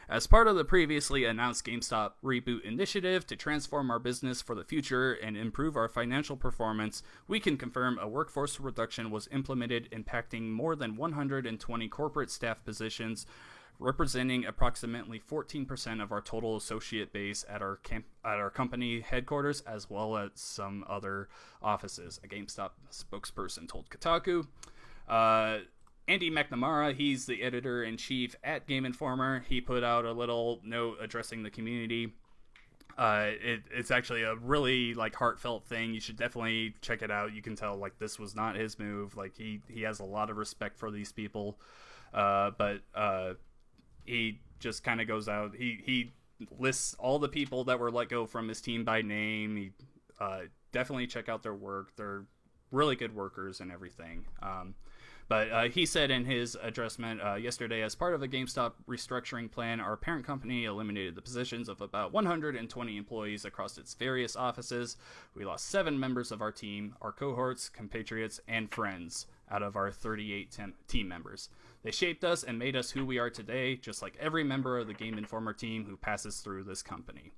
As part of the previously announced GameStop Reboot initiative to transform our business for the future and improve our financial performance, we can confirm a workforce reduction was implemented, impacting more than 120 corporate staff positions, representing approximately 14% of our total associate base at our company headquarters, as well as some other offices, a GameStop spokesperson told Kotaku. Andy McNamara, he's the editor-in-chief at Game Informer. He put out a little note addressing the community. It's actually a really like heartfelt thing. You should definitely check it out. You can tell like this was not his move. Like he has a lot of respect for these people. But he just kind of goes out. He lists all the people that were let go from his team by name. He definitely check out their work. They're really good workers and everything. But he said in his addressment yesterday, as part of a GameStop restructuring plan, our parent company eliminated the positions of about 120 employees across its various offices. We lost 7 members of our team, our cohorts, compatriots, and friends out of our 38 team members. They shaped us and made us who we are today, just like every member of the Game Informer team who passes through this company.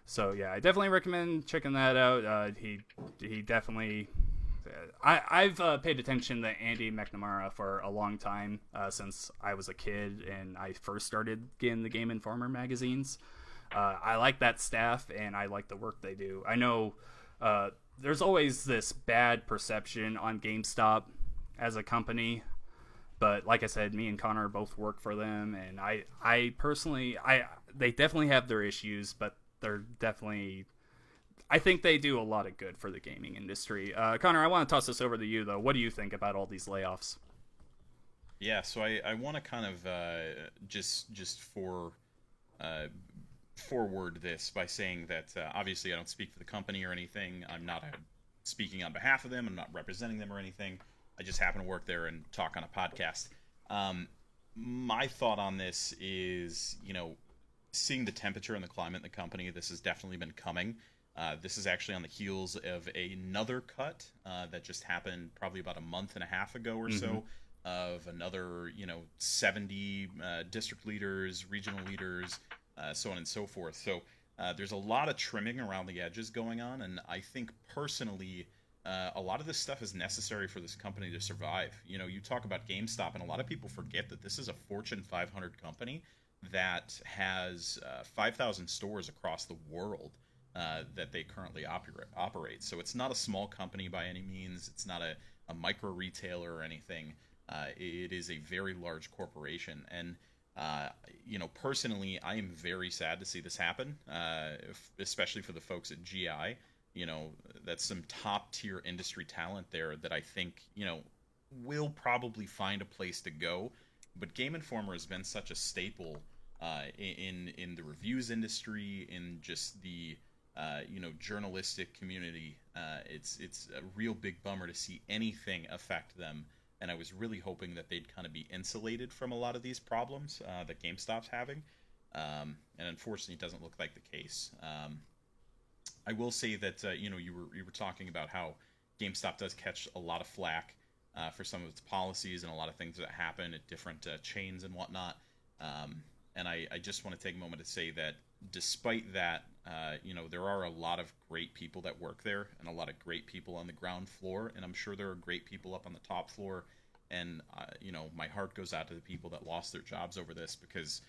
So yeah, I definitely recommend checking that out. He definitely... I've paid attention to Andy McNamara for a long time, since I was a kid and I first started getting the Game Informer magazines. I like that staff and I like the work they do. I know there's always this bad perception on GameStop as a company, but like I said, me and Connor both work for them, and I personally, they definitely have their issues, but they're definitely... I think they do a lot of good for the gaming industry. Connor, I want to toss this over to you, though. What do you think about all these layoffs? Yeah, so I want to kind of just forward this by saying that obviously I don't speak for the company or anything. I'm not speaking on behalf of them. I'm not representing them or anything. I just happen to work there and talk on a podcast. My thought on this is, seeing the temperature and the climate in the company, this has definitely been coming. This is actually on the heels of another cut that just happened probably about a month and a half ago or so, of another, 70 district leaders, regional leaders, so on and so forth. So There's a lot of trimming around the edges going on, and I think personally, a lot of this stuff is necessary for this company to survive. You know, you talk about GameStop, and a lot of people forget that this is a Fortune 500 company that has 5,000 stores across the world that they currently operate. So it's not a small company by any means. It's not a micro retailer or anything. It is a very large corporation, and you know, personally, I am very sad to see this happen, especially for the folks at GI. You know, that's some top tier industry talent there that I think, you know, will probably find a place to go. But Game Informer has been such a staple in the reviews industry, in just the you know, journalistic community. It's a real big bummer to see anything affect them. And I was really hoping that they'd kind of be insulated from a lot of these problems that GameStop's having. And unfortunately, it doesn't look like the case. I will say that you know, you were talking about how GameStop does catch a lot of flack for some of its policies and a lot of things that happen at different chains and whatnot. And I just want to take a moment to say that despite that, you know, there are a lot of great people that work there and a lot of great people on the ground floor. And I'm sure there are great people up on the top floor. And, you know, my heart goes out to the people that lost their jobs over this, because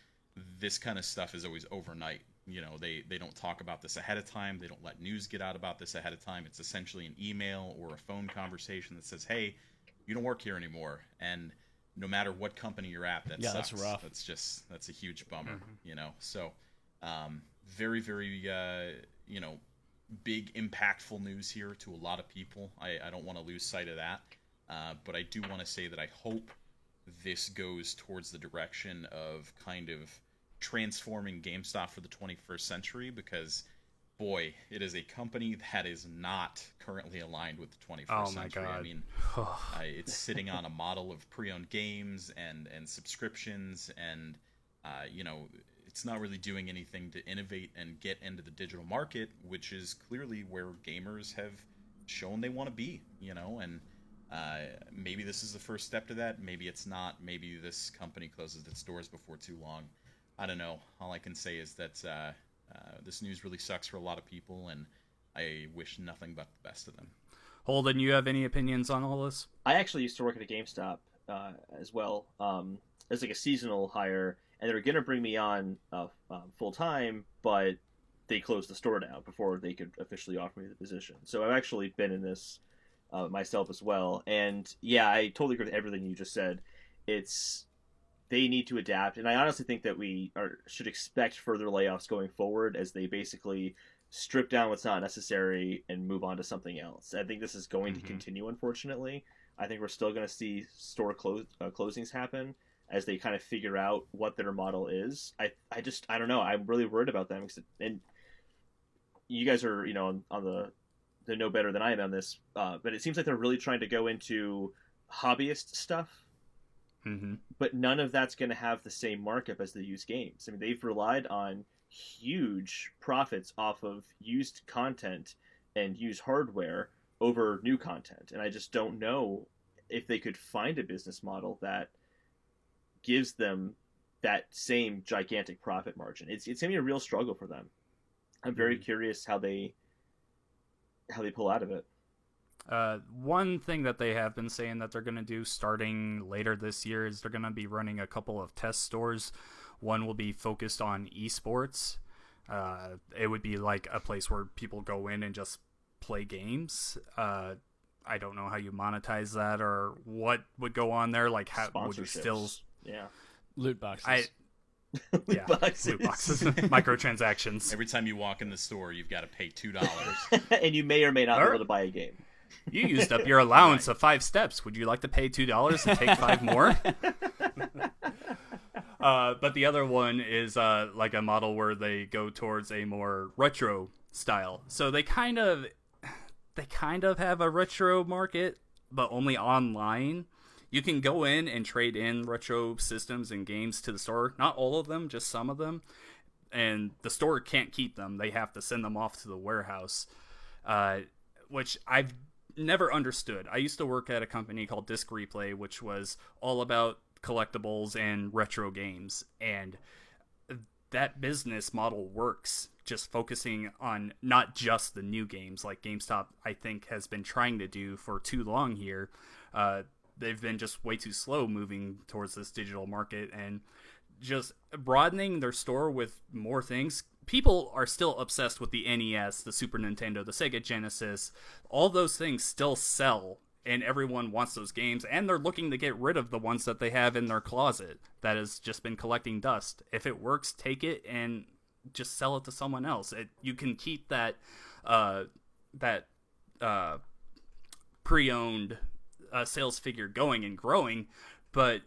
this kind of stuff is always overnight. You know, they don't talk about this ahead of time. They don't let news get out about this ahead of time. It's essentially an email or a phone conversation that says, hey, you don't work here anymore. And no matter what company you're at, that sucks. That's rough. That's a huge bummer, you know. So very, very, you know, big impactful news here to a lot of people. I don't want to lose sight of that. But I do want to say that I hope this goes towards the direction of kind of transforming GameStop for the 21st century, because boy, it is a company that is not currently aligned with the 21st century. God. I mean, it's sitting on a model of pre-owned games and subscriptions, and you know, it's not really doing anything to innovate and get into the digital market, which is clearly where gamers have shown they want to be, you know. And maybe this is the first step to that. Maybe it's not. Maybe this company closes its doors before too long. I don't know. All I can say is that this news really sucks for a lot of people, and I wish nothing but the best of them. Holden, you have any opinions on all this? I actually used to work at a GameStop as well, as like a seasonal hire, and they were going to bring me on full time, but they closed the store down before they could officially offer me the position. So I've actually been in this myself as well, and yeah, I totally agree with everything you just said. They need to adapt, and I honestly think that we should expect further layoffs going forward as they basically strip down what's not necessary and move on to something else. I think this is going to continue, unfortunately. I think we're still going to see store closings happen as they kind of figure out what their model is. I don't know. I'm really worried about them, and you guys are, you know, on the know better than I am on this, but it seems like they're really trying to go into hobbyist stuff. But none of that's going to have the same markup as the used games. I mean, they've relied on huge profits off of used content and used hardware over new content. And I just don't know if they could find a business model that gives them that same gigantic profit margin. It's going to be a real struggle for them. I'm very curious how they pull out of it. One thing that they have been saying that they're going to do starting later this year is they're going to be running a couple of test stores. One will be focused on esports. It would be like a place where people go in and just play games. I don't know how you monetize that or what would go on there. Like, how would you still... Yeah. Loot boxes. Loot boxes. Microtransactions. Every time you walk in the store, you've got to pay $2. And you may or may not be able to buy a game. You used up your allowance of 5 steps. Would you like to pay $2 and take 5 more? But the other one is like a model where they go towards a more retro style. So they kind of have a retro market, but only online. You can go in and trade in retro systems and games to the store. Not all of them, just some of them. And the store can't keep them. They have to send them off to the warehouse, which I've never understood. I used to work at a company called Disc Replay, which was all about collectibles and retro games. And that business model works, just focusing on not just the new games like GameStop, I think, has been trying to do for too long here. They've been just way too slow moving towards this digital market and just broadening their store with more things. People are still obsessed with the NES, the Super Nintendo, the Sega Genesis. All those things still sell, and everyone wants those games, and they're looking to get rid of the ones that they have in their closet that has just been collecting dust. If it works, take it and just sell it to someone else. You can keep that pre-owned sales figure going and growing, but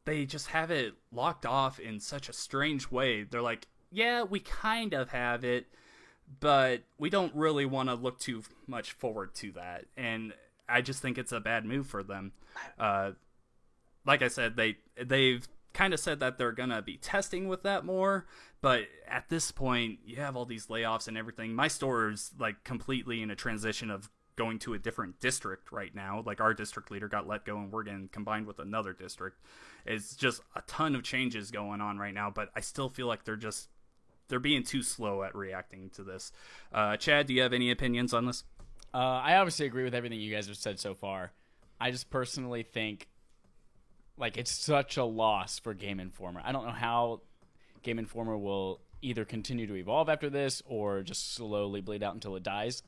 they just have it locked off in such a strange way. They're like, yeah, we kind of have it, but we don't really want to look too much forward to that. And I just think it's a bad move for them. Like I said, they've kind of said that they're going to be testing with that more, but at this point, you have all these layoffs and everything. My store is like completely in a transition of going to a different district right now. Like, our district leader got let go and we're getting combined with another district. It's just a ton of changes going on right now, but I still feel like they're being too slow at reacting to this. Chad, do you have any opinions on this? I obviously agree with everything you guys have said so far. I just personally think, like, it's such a loss for Game Informer. I don't know how Game Informer will either continue to evolve after this or just slowly bleed out until it dies.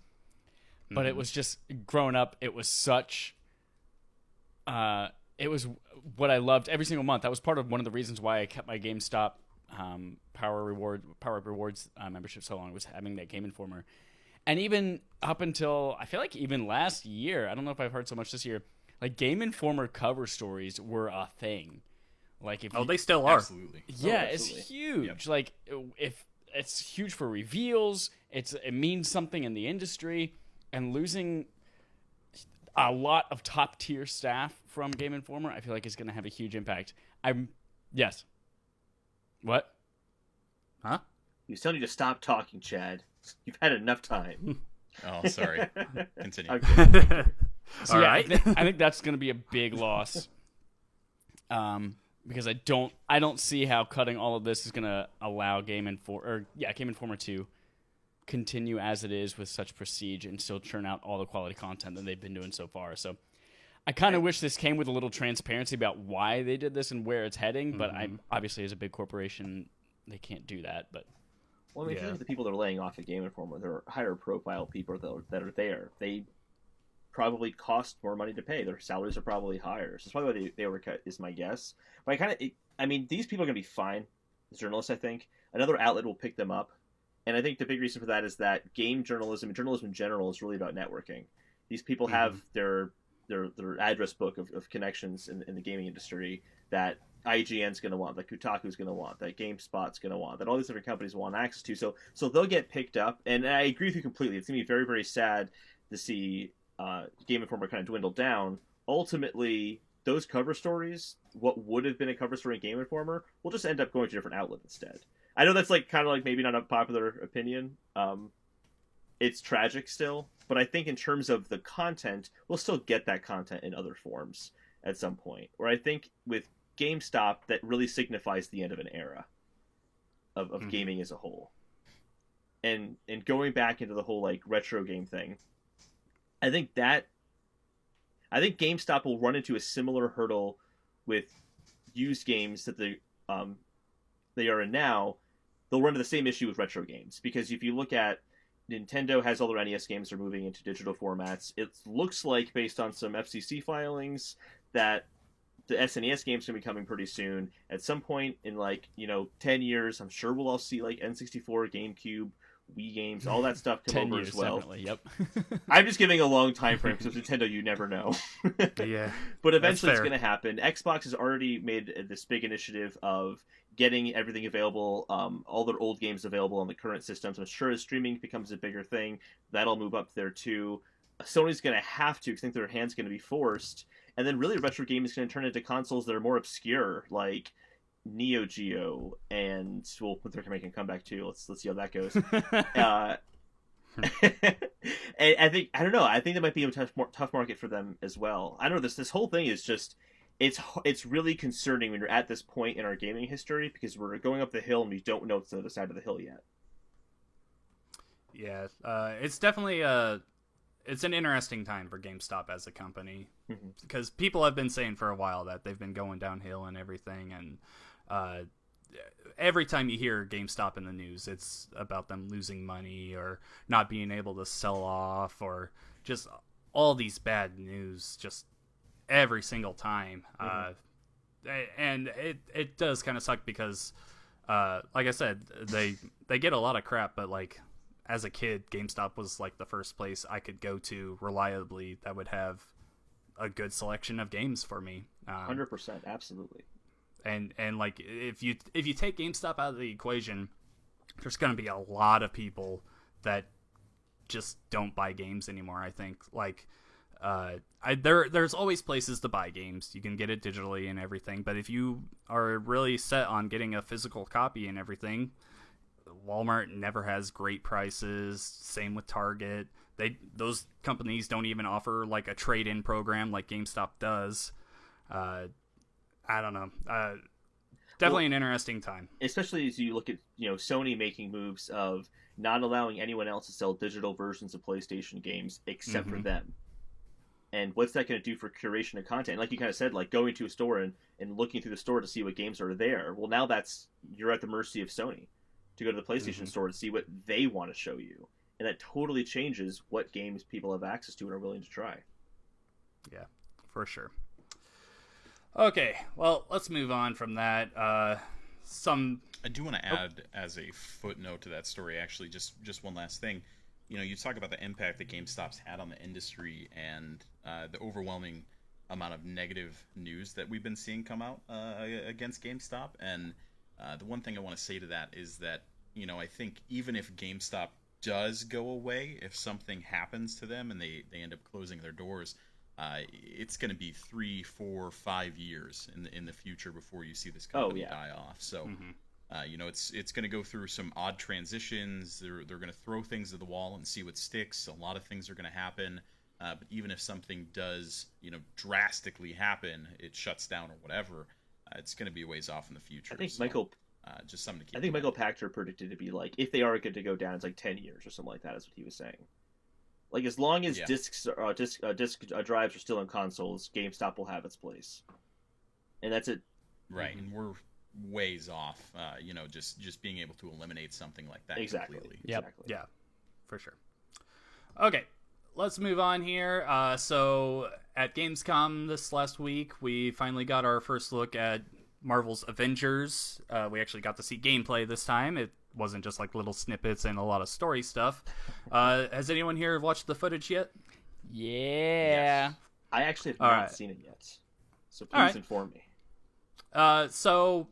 But it was just, growing up, it was such, it was what I loved every single month. That was part of one of the reasons why I kept my GameStop Power Up Rewards membership so long, was having that Game Informer. And even up until, I feel like even last year, I don't know if I've heard so much this year, like, Game Informer cover stories were a thing. Like, if they still are. Absolutely. Yeah, absolutely. it's huge. Yep. Like, if it's huge for reveals, it means something in the industry, and losing a lot of top tier staff from Game Informer, I feel like is going to have a huge impact. Yes. What? Huh? He was telling you to stop talking, Chad. You've had enough time. Oh, sorry. Continue. Okay. So, All yeah, right. I think that's going to be a big loss. Because I don't see how cutting all of this is going to allow Game Informer to continue as it is with such prestige and still churn out all the quality content that they've been doing so far. So I kind of wish this came with a little transparency about why they did this and where it's heading, but I obviously, as a big corporation, they can't do that. But Well, I mean, if you look at the people that are laying off at Game Informer, they're higher profile people that are there. They probably cost more money to pay. Their salaries are probably higher. So that's probably why they overcut, is my guess. But I mean, these people are going to be fine as journalists, I think. Another outlet will pick them up. And I think the big reason for that is that game journalism and journalism in general is really about networking. These people have their address book of connections in the gaming industry that IGN's going to want, that Kotaku's going to want, that GameSpot's going to want, that all these different companies want access to. So they'll get picked up. And I agree with you completely. It's going to be very, very sad to see Game Informer kind of dwindle down. Ultimately, those cover stories, what would have been a cover story in Game Informer, will just end up going to a different outlet instead. I know that's like kind of like maybe not a popular opinion. It's tragic still, but I think in terms of the content, we'll still get that content in other forms at some point. Or I think with GameStop, that really signifies the end of an era of gaming as a whole. And going back into the whole like retro game thing, I think GameStop will run into a similar hurdle with used games that they are in now. They'll run into the same issue with retro games, because if you look at Nintendo has all their NES games are moving into digital formats. It looks like, based on some FCC filings, that the SNES games are going to be coming pretty soon. At some point in 10 years, I'm sure we'll all see like N64, GameCube, Wii games, all that stuff come 10 over years, as well. definitely. Yep. I'm just giving a long time frame because with Nintendo, you never know. Yeah. But eventually That's it's fair. going to happen. Xbox has already made this big initiative of getting everything available, all their old games available on the current systems. I'm sure as streaming becomes a bigger thing, that'll move up there too. Sony's going to have to, because I think their hand's going to be forced. And then really retro gaming is going to turn into consoles that are more obscure, like Neo Geo, and they're making a comeback too. Let's see how that goes. And I think that might be a tough market for them as well. I don't know, this whole thing is just, it's really concerning when you're at this point in our gaming history, because we're going up the hill and we don't know what's the other side of the hill yet. Yeah, it's definitely it's an interesting time for GameStop as a company, because people have been saying for a while that they've been going downhill and everything, and every time you hear GameStop in the news, it's about them losing money or not being able to sell off, or just all these bad news just every single time. And it does kind of suck because, like I said, they get a lot of crap, but like as a kid, GameStop was like the first place I could go to reliably that would have a good selection of games for me. 100%, absolutely. And like if you take GameStop out of the equation, there's going to be a lot of people that just don't buy games anymore. I think like there's always places to buy games. You can get it digitally and everything, but if you are really set on getting a physical copy and everything, Walmart never has great prices. Same with Target. Those companies don't even offer like a trade-in program like GameStop does. I don't know. Definitely an interesting time. Especially as you look at, Sony making moves of not allowing anyone else to sell digital versions of PlayStation games except for them. And what's that going to do for curation of content? Like you kind of said, like going to a store and looking through the store to see what games are there. Well, now you're at the mercy of Sony to go to the PlayStation store to see what they want to show you. And that totally changes what games people have access to and are willing to try. Yeah, for sure. Okay, well, let's move on from that. I do want to add as a footnote to that story, actually, just one last thing. You talk about the impact that GameStop's had on the industry and the overwhelming amount of negative news that we've been seeing come out against GameStop. And the one thing I want to say to that is that, I think even if GameStop does go away, if something happens to them and they end up closing their doors, it's going to be 3, 4, 5 years in the future before you see this company die off. So, it's going to go through some odd transitions. They're going to throw things at the wall and see what sticks. A lot of things are going to happen. But even if something does, drastically happen, it shuts down or whatever, it's going to be a ways off in the future. I think just something to keep. I think Michael Pachter predicted to be like, if they are good to go down, it's like 10 years or something like that. Is what he was saying. Like as long as disk drives are still on consoles, GameStop will have its place, and that's it. Right, and we're ways off. Just being able to eliminate something like that. Exactly. Completely. Exactly. Yeah, for sure. Okay, let's move on here. So at Gamescom this last week, we finally got our first look at Marvel's Avengers. We actually got to see gameplay this time. It wasn't just like little snippets and a lot of story stuff. Has anyone here watched the footage yet? Yeah. Yes. I actually have not seen it yet. So please inform me. So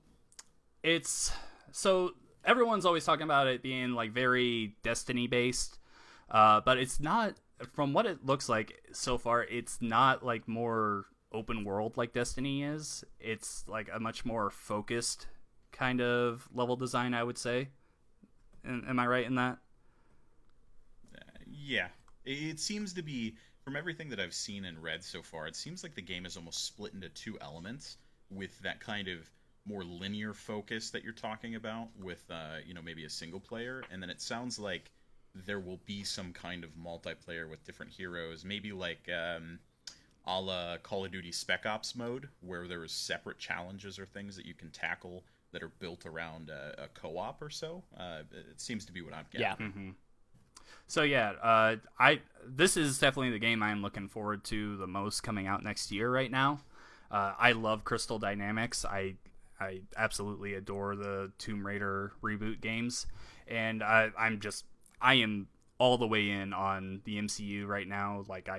everyone's always talking about it being like very Destiny based, but it's not. From what it looks like so far, it's not like more open world like Destiny is. It's like a much more focused kind of level design, I would say. Am I right in that? Yeah. It seems to be, from everything that I've seen and read so far, it seems like the game is almost split into two elements, with that kind of more linear focus that you're talking about with, maybe a single player. And then it sounds like there will be some kind of multiplayer with different heroes, maybe like a la Call of Duty Spec Ops mode, where there is separate challenges or things that you can tackle that are built around a co-op or so. It seems to be what I'm getting. Yeah. Mm-hmm. So this is definitely the game I'm looking forward to the most coming out next year right now. I love Crystal Dynamics. I absolutely adore the Tomb Raider reboot games, and I am all the way in on the MCU right now. Like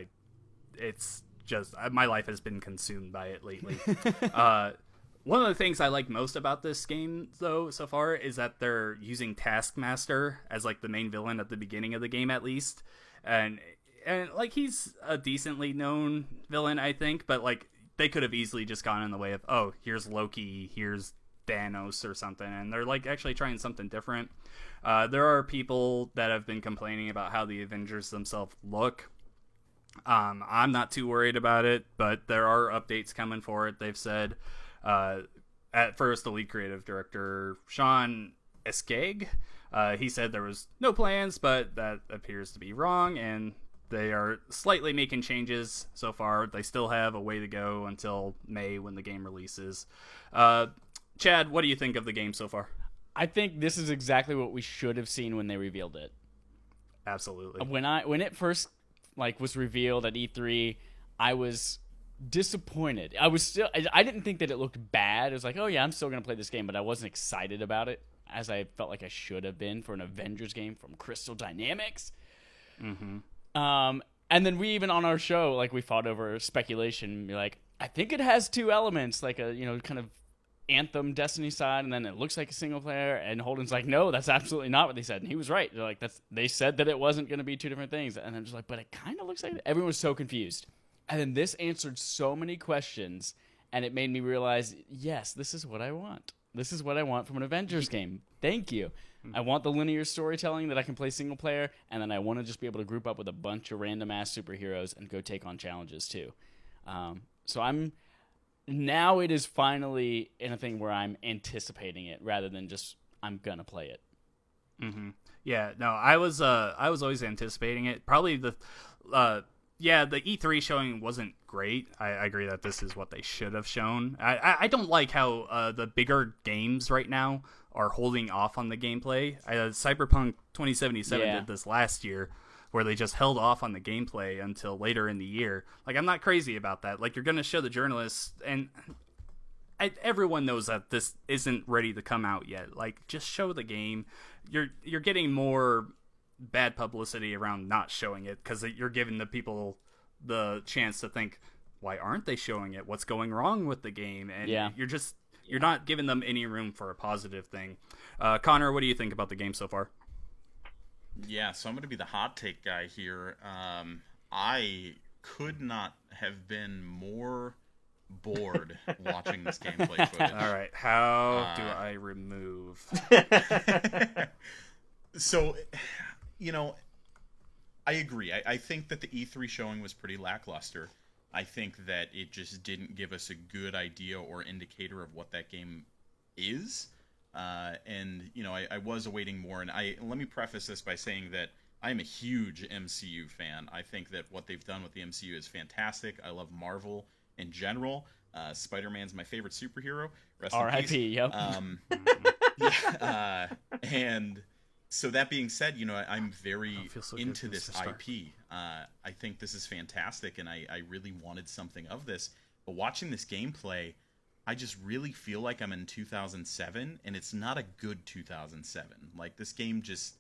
it's just my life has been consumed by it lately. One of the things I like most about this game, though, so far, is that they're using Taskmaster as like the main villain at the beginning of the game, at least, and like he's a decently known villain, I think, but like they could have easily just gone in the way of, oh, here's Loki, here's Thanos or something, and they're like actually trying something different. There are people that have been complaining about how the Avengers themselves look. I'm not too worried about it, but there are updates coming for it. They've said, at first, the lead creative director, Sean Eskeg, he said there was no plans, but that appears to be wrong, and they are slightly making changes so far. They still have a way to go until May when the game releases. Chad, what do you think of the game so far? I think this is exactly what we should have seen when they revealed it. Absolutely. When it first was revealed at E3, I was disappointed. I didn't think that it looked bad. It was like, oh yeah, I'm still gonna play this game, but I wasn't excited about it as I felt like I should have been for an Avengers game from Crystal Dynamics. Mm-hmm. And then we even on our show, we fought over speculation. Be like, I think it has two elements, like a kind of Anthem Destiny side, and then it looks like a single player. And Holden's like, no, that's absolutely not what they said. And he was right. They're like, they said that it wasn't going to be two different things. And I'm just like, but it kind of looks like it. Everyone was so confused. And then this answered so many questions, and it made me realize, yes, this is what I want. This is what I want from an Avengers game. Thank you. I want the linear storytelling that I can play single player, and then I want to just be able to group up with a bunch of random ass superheroes and go take on challenges too. So now it is finally in a thing where I'm anticipating it rather than just I'm gonna play it. Mm-hmm. Yeah, no, I was always anticipating it. Probably the E3 showing wasn't great. I agree that this is what they should have shown. I don't like how the bigger games right now are holding off on the gameplay. Cyberpunk 2077 did this last year, where they just held off on the gameplay until later in the year. I'm not crazy about that. You're going to show the journalists, and everyone knows that this isn't ready to come out yet. Just show the game. You're getting more bad publicity around not showing it because you're giving the people the chance to think, why aren't they showing it? What's going wrong with the game? And you're not giving them any room for a positive thing. Connor, what do you think about the game so far? Yeah, so I'm going to be the hot take guy here. I could not have been more bored watching this gameplay footage. All right, how do I remove? So, I agree. I think that the E3 showing was pretty lackluster. I think that it just didn't give us a good idea or indicator of what that game is. I was awaiting more, and let me preface this by saying that I am a huge MCU fan. I think that what they've done with the MCU is fantastic. I love Marvel in general. Spider-Man's my favorite superhero. Rest in R.I.P. peace. Yep. And so that being said, I'm very into this IP. I think this is fantastic, and I really wanted something of this. But watching this gameplay, I just really feel like I'm in 2007, and it's not a good 2007. This game just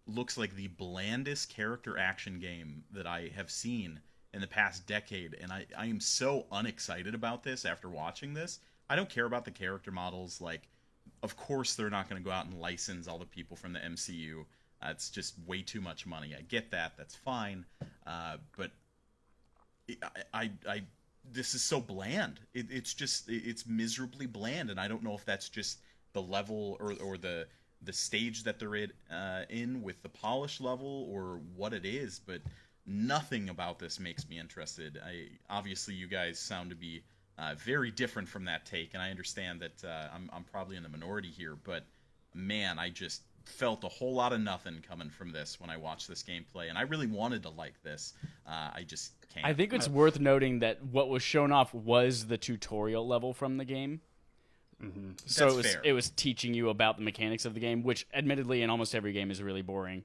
looks like the blandest character action game that I have seen in the past decade, and I am so unexcited about this after watching this. I don't care about the character models. Of course they're not going to go out and license all the people from the MCU. It's just way too much money. I get that. That's fine. But this is so bland. It's miserably bland, and I don't know if that's just the level or the stage that they're in with the polish level or what it is, but nothing about this makes me interested. Obviously you guys sound to be very different from that take, and I understand that I'm probably in the minority here, but man, I just felt a whole lot of nothing coming from this when I watched this gameplay, and I really wanted to like this. I just can't. I think it's worth noting that what was shown off was the tutorial level from the game. Mm-hmm. So it was teaching you about the mechanics of the game, which admittedly in almost every game is really boring.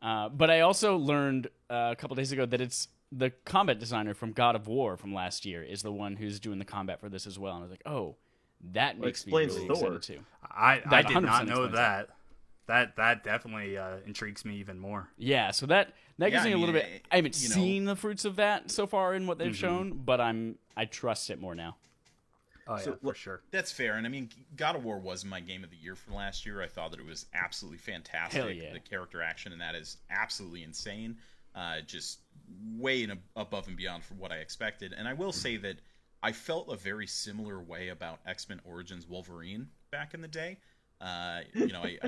But I also learned a couple days ago that it's the combat designer from God of War from last year is the one who's doing the combat for this as well. And I was like, oh, that makes me really excited too. I did not know that. That definitely intrigues me even more. Yeah, so that gives me a little bit. I haven't seen the fruits of that so far in what they've shown, but I trust it more now. Oh yeah, for sure. That's fair. And God of War was my game of the year for last year. I thought that it was absolutely fantastic. Hell yeah. The character action in that is absolutely insane. Just way above and beyond from what I expected. And I will say that I felt a very similar way about X-Men Origins Wolverine back in the day. I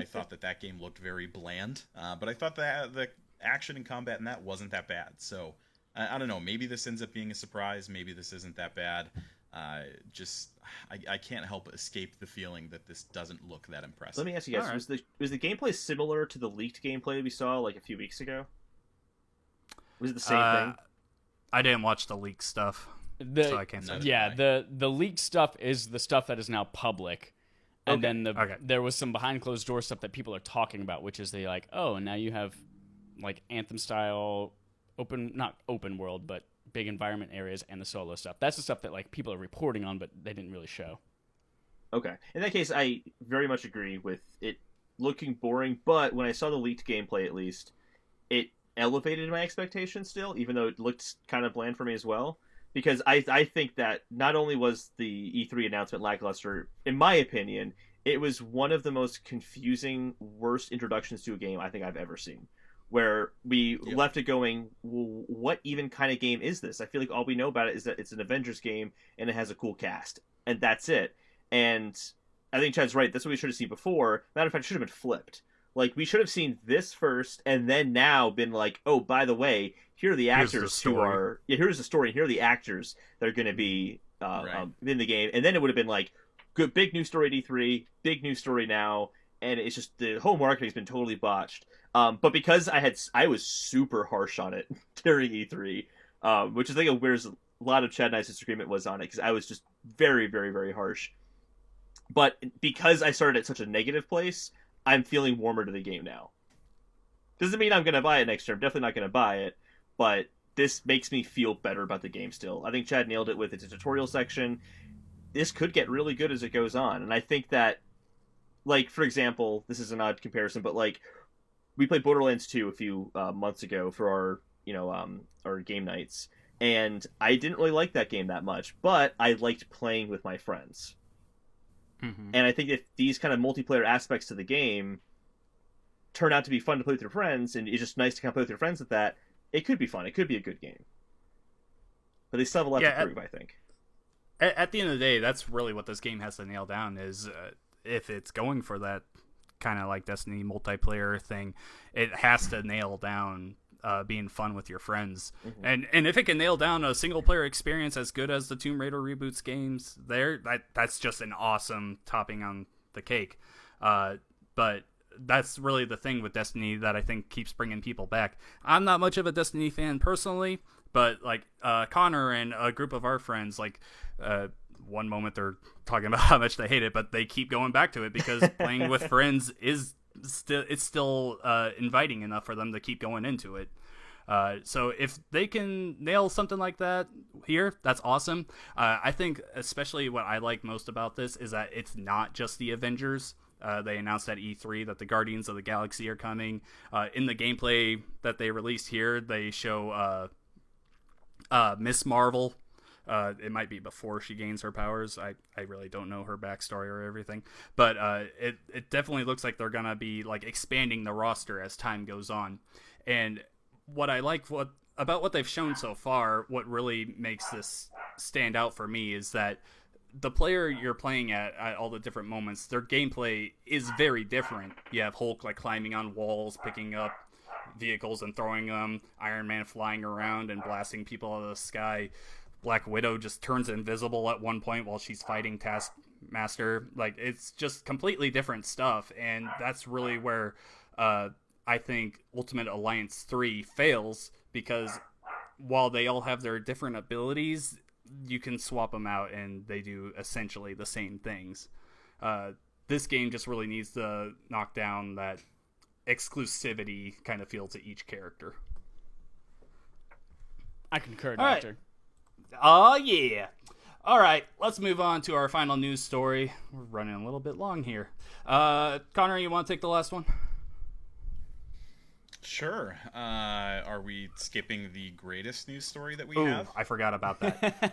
thought that game looked very bland, but I thought that the action and combat in that wasn't that bad. So I don't know. Maybe this ends up being a surprise. Maybe this isn't that bad. I can't help but escape the feeling that this doesn't look that impressive. Let me ask you guys: was the gameplay similar to the leaked gameplay we saw like a few weeks ago? Was it the same thing? I didn't watch the leak stuff, so I can't say. Yeah, the leaked stuff is the stuff that is now public, and then there was some behind closed door stuff that people are talking about, which is they like, oh, now you have like Anthem style not open world, but big environment areas and the solo stuff. That's the stuff that like people are reporting on, but they didn't really show. Okay. In that case, I very much agree with it looking boring, but when I saw the leaked gameplay, at least, it elevated my expectations still, even though it looked kind of bland for me as well. Because I think that not only was the E3 announcement lackluster, in my opinion, it was one of the most confusing, worst introductions to a game I think I've ever seen. Where we left it going, well, what even kind of game is this? I feel like all we know about it is that it's an Avengers game and it has a cool cast. And that's it. And I think Chad's right. That's what we should have seen before. Matter of fact, it should have been flipped. Like, we should have seen this first and then now been like, oh, by the way, here are the actors who are... Yeah, here's the story. Here are the actors that are going to be in the game. And then it would have been like, good, big new story at E3, big new story now. And it's just, the whole marketing has been totally botched. But because I was super harsh on it during E3, which is I think where a lot of Chad and I's disagreement was on it, because I was just very, very, very harsh. But because I started at such a negative place, I'm feeling warmer to the game now. Doesn't mean I'm going to buy it next year. I'm definitely not going to buy it, but this makes me feel better about the game still. I think Chad nailed it with its tutorial section. This could get really good as it goes on, and I think that, like, for example, this is an odd comparison, but like, we played Borderlands 2 a few months ago for our game nights, and I didn't really like that game that much, but I liked playing with my friends. Mm-hmm. And I think if these kind of multiplayer aspects to the game turn out to be fun to play with your friends, and it's just nice to kind of play with your friends with that, it could be fun. It could be a good game. But they still have a lot to prove, I think. At the end of the day, that's really what this game has to nail down is if it's going for that kind of like Destiny multiplayer thing, it has to nail down being fun with your friends. Mm-hmm. And if it can nail down a single player experience as good as the Tomb Raider reboots games, that's just an awesome topping on the cake. But that's really the thing with Destiny that I think keeps bringing people back. I'm not much of a Destiny fan personally, but like Connor and a group of our friends, like one moment they're talking about how much they hate it, but they keep going back to it because playing with friends is still inviting enough for them to keep going into it. So if they can nail something like that here, that's awesome. I think especially what I like most about this is that it's not just the Avengers. They announced at E3 that the Guardians of the Galaxy are coming. In the gameplay that they released here, they show Miss Marvel. It might be before she gains her powers. I really don't know her backstory or everything. But it definitely looks like they're going to be like expanding the roster as time goes on. And what I like about what they've shown so far, what really makes this stand out for me is that the player you're playing at all the different moments, their gameplay is very different. You have Hulk like climbing on walls, picking up vehicles and throwing them, Iron Man flying around and blasting people out of the sky, Black Widow just turns invisible at one point while she's fighting Taskmaster. Like, it's just completely different stuff, and that's really where I think Ultimate Alliance 3 fails, because while they all have their different abilities, you can swap them out and they do essentially the same things. This game just really needs to knock down that exclusivity kind of feel to each character. I concur, Doctor. Oh, yeah. All right, let's move on to our final news story. We're running a little bit long here. Connor, you want to take the last one? Sure. Are we skipping the greatest news story that we have? I forgot about that.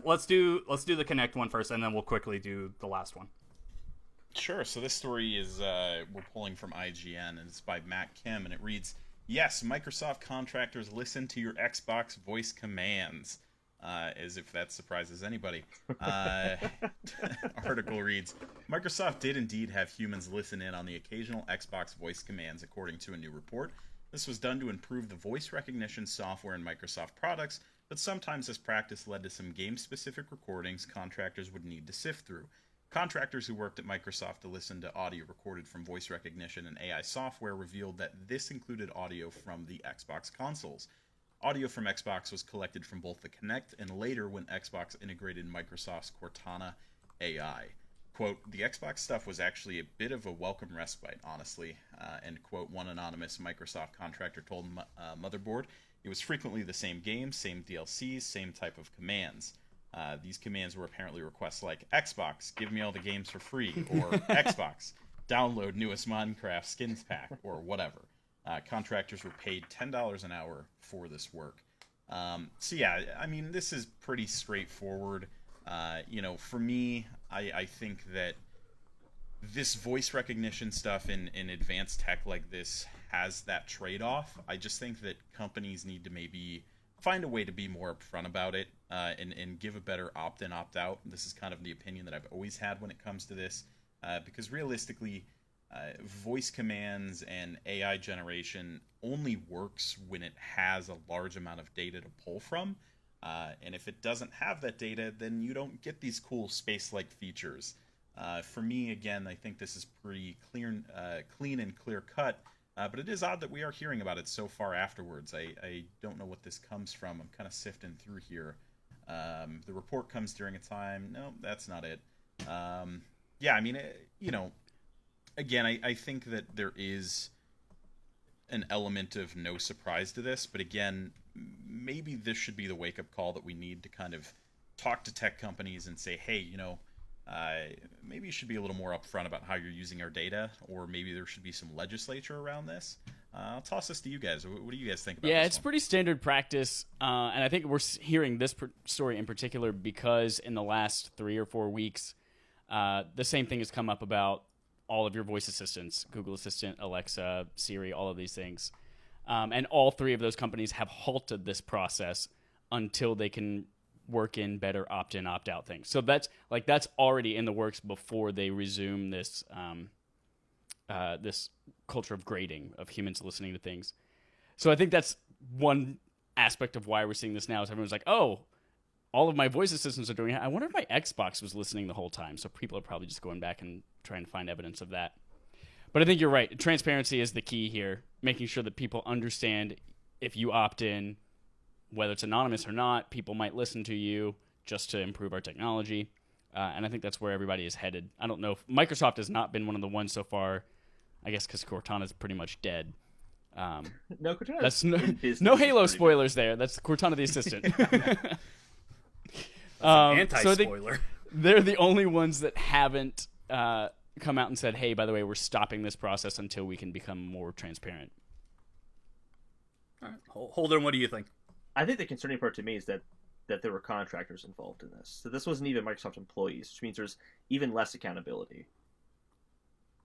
Let's do the Connect one first, and then we'll quickly do the last one. Sure. So this story is we're pulling from IGN, and it's by Matt Kim, and it reads, "Yes, Microsoft contractors listen to your Xbox voice commands." As if that surprises anybody. Article reads, "Microsoft did indeed have humans listen in on the occasional Xbox voice commands, according to a new report. This was done to improve the voice recognition software in Microsoft products, but sometimes this practice led to some game-specific recordings contractors would need to sift through. Contractors who worked at Microsoft to listen to audio recorded from voice recognition and AI software revealed that this included audio from the Xbox consoles. Audio from Xbox was collected from both the Kinect and later when Xbox integrated Microsoft's Cortana AI. Quote, the Xbox stuff was actually a bit of a welcome respite, honestly, end quote, one anonymous Microsoft contractor told Motherboard. It was frequently the same games, same DLCs, same type of commands. These commands were apparently requests like, Xbox, give me all the games for free, or Xbox, download newest Minecraft skins pack, or whatever. Contractors were paid $10 an hour for this work. So yeah, I mean, this is pretty straightforward. For me, I think that this voice recognition stuff in advanced tech like this has that trade-off. I just think that companies need to maybe find a way to be more upfront about it and give a better opt-in, opt-out. This is kind of the opinion that I've always had when it comes to this, because realistically, voice commands and AI generation only works when it has a large amount of data to pull from. And if it doesn't have that data, then you don't get these cool space-like features. For me, again, I think this is pretty clean and clear-cut, but it is odd that we are hearing about it so far afterwards. I don't know what this comes from. I'm kind of sifting through here. The report comes during a time. No, that's not it. Again, I think that there is an element of no surprise to this, but again, maybe this should be the wake-up call that we need to kind of talk to tech companies and say, hey, maybe you should be a little more upfront about how you're using our data, or maybe there should be some legislature around this. I'll toss this to you guys. What do you guys think about this? Yeah, it's pretty standard practice, and I think we're hearing this story in particular because in the last 3 or 4 weeks, the same thing has come up about all of your voice assistants, Google Assistant, Alexa, Siri, all of these things. And all 3 of those companies have halted this process until they can work in better opt-in, opt-out things. So that's already in the works before they resume this this culture of grading, of humans listening to things. So I think that's one aspect of why we're seeing this now, is everyone's like, oh, all of my voice assistants are doing it. I wonder if my Xbox was listening the whole time. So people are probably just going back and trying to find evidence of that. But I think you're right. Transparency is the key here, making sure that people understand if you opt in, whether it's anonymous or not, people might listen to you just to improve our technology. And I think that's where everybody is headed. I don't know if Microsoft has not been one of the ones so far, I guess because Cortana's pretty much dead. No, Cortana. That's no Halo spoilers there. That's Cortana the Assistant. Anti-spoiler. So they're the only ones that haven't come out and said, hey, by the way, we're stopping this process until we can become more transparent. All right. Holden, what do you think? I think the concerning part to me is that there were contractors involved in this. So this wasn't even Microsoft employees, which means there's even less accountability.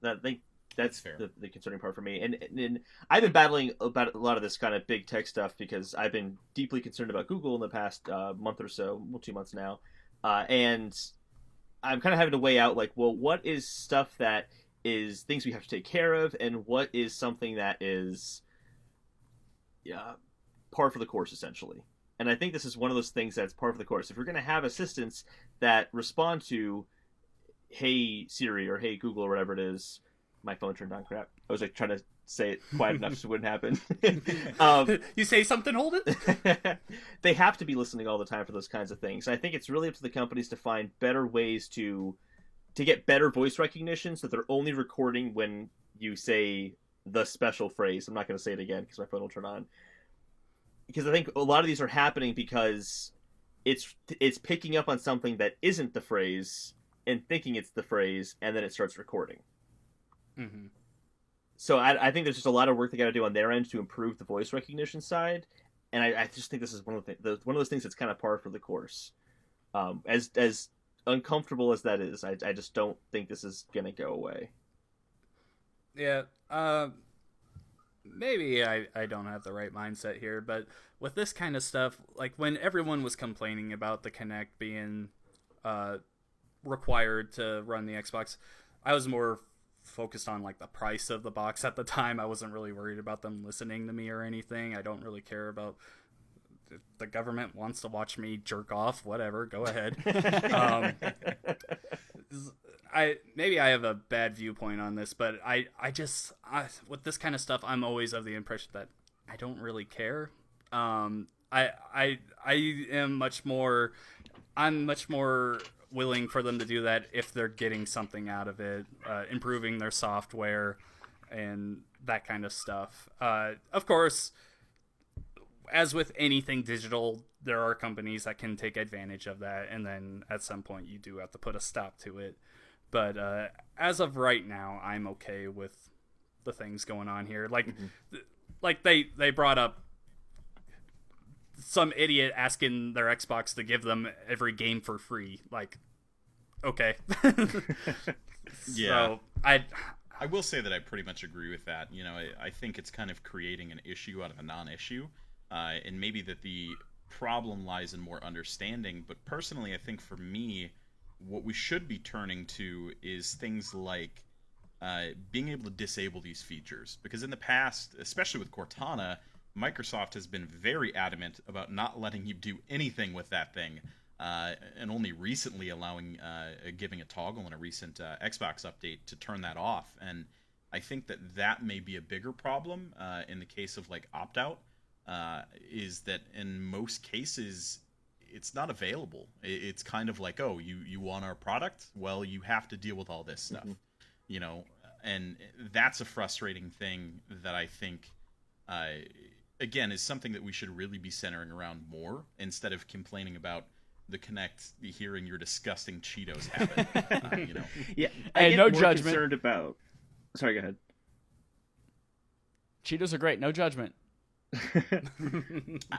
That's fair. The concerning part for me. And I've been battling about a lot of this kind of big tech stuff because I've been deeply concerned about Google in the past month or so, 2 months now. And I'm kind of having to weigh out, like, well, what is stuff that is things we have to take care of, and what is something that is par for the course, essentially. And I think this is one of those things that's par for the course. If we're going to have assistants that respond to, hey, Siri, or hey, Google, or whatever it is, my phone turned on, crap. I was like trying to say it quiet enough so it wouldn't happen. You say something, Holden? They have to be listening all the time for those kinds of things. I think it's really up to the companies to find better ways to get better voice recognition so that they're only recording when you say the special phrase. I'm not going to say it again because my phone will turn on. Because I think a lot of these are happening because it's picking up on something that isn't the phrase and thinking it's the phrase, and then it starts recording. Mm-hmm. So I think there's just a lot of work they got to do on their end to improve the voice recognition side, and I just think this is one of those things that's kind of par for the course. As uncomfortable as that is, I just don't think this is gonna go away. Yeah, maybe I don't have the right mindset here, but with this kind of stuff, like when everyone was complaining about the Kinect being required to run the Xbox, I was more focused on like the price of the box at the time. I wasn't really worried about them listening to me or anything. I don't really care about the government wants to watch me jerk off, whatever, go ahead. Maybe I have a bad viewpoint on this, but I with this kind of stuff, I'm always of the impression that I don't really care. I'm much more willing for them to do that if they're getting something out of it, improving their software and that kind of stuff. Of course, as with anything digital, there are companies that can take advantage of that, and then at some point you do have to put a stop to it. But as of right now, I'm okay with the things going on here. Like they brought up some idiot asking their Xbox to give them every game for free. Like, okay. Yeah. So I will say that I pretty much agree with that. You know, I think it's kind of creating an issue out of a non-issue, and maybe that the problem lies in more understanding. But personally, I think for me, what we should be turning to is things like being able to disable these features. Because in the past, especially with Cortana, Microsoft has been very adamant about not letting you do anything with that thing, and only recently allowing giving a toggle in a recent Xbox update to turn that off. And I think that may be a bigger problem in the case of like opt-out, is that in most cases it's not available. It's kind of like, oh, you want our product? Well, you have to deal with all this stuff, you know, and that's a frustrating thing that I think, again, is something that we should really be centering around more instead of complaining about the Kinect hearing your disgusting Cheetos habit, you know. Yeah, Hey, get no more judgment. Concerned about. Sorry, go ahead. Cheetos are great, no judgment.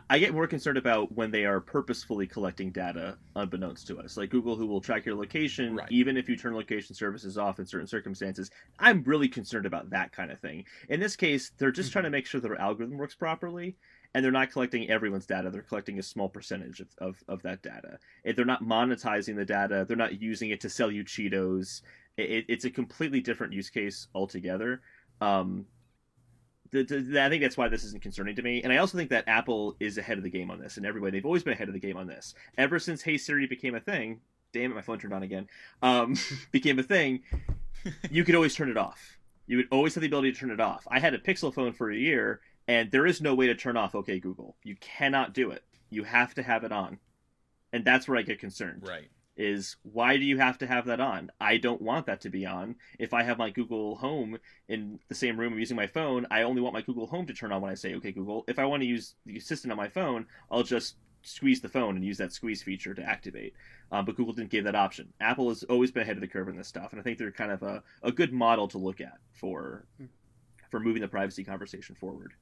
I get more concerned about when they are purposefully collecting data unbeknownst to us, like Google, who will track your location, Right. even if you turn location services off in certain circumstances. I'm really concerned about that kind of thing. In this case, they're just trying to make sure their algorithm works properly, and they're not collecting everyone's data. They're collecting a small percentage of that data. If they're not monetizing the data, they're not using it to sell you Cheetos. It's a completely different use case altogether. I think that's why this isn't concerning to me. And I also think that Apple is ahead of the game on this in every way. They've always been ahead of the game on this. Ever since Hey Siri became a thing, damn it, my phone turned on again, became a thing, you could always turn it off. You would always have the ability to turn it off. I had a Pixel phone for a year, and there is no way to turn off OK Google. You cannot do it. You have to have it on. And that's where I get concerned. Right. Is why do you have to have that on? I don't want that to be on. If I have my Google Home in the same room using my phone, I only want my Google Home to turn on when I say, okay, Google. If I want to use the assistant on my phone, I'll just squeeze the phone and use that squeeze feature to activate. But Google didn't give that option. Apple has always been ahead of the curve in this stuff, and I think they're kind of a good model to look at for moving the privacy conversation forward.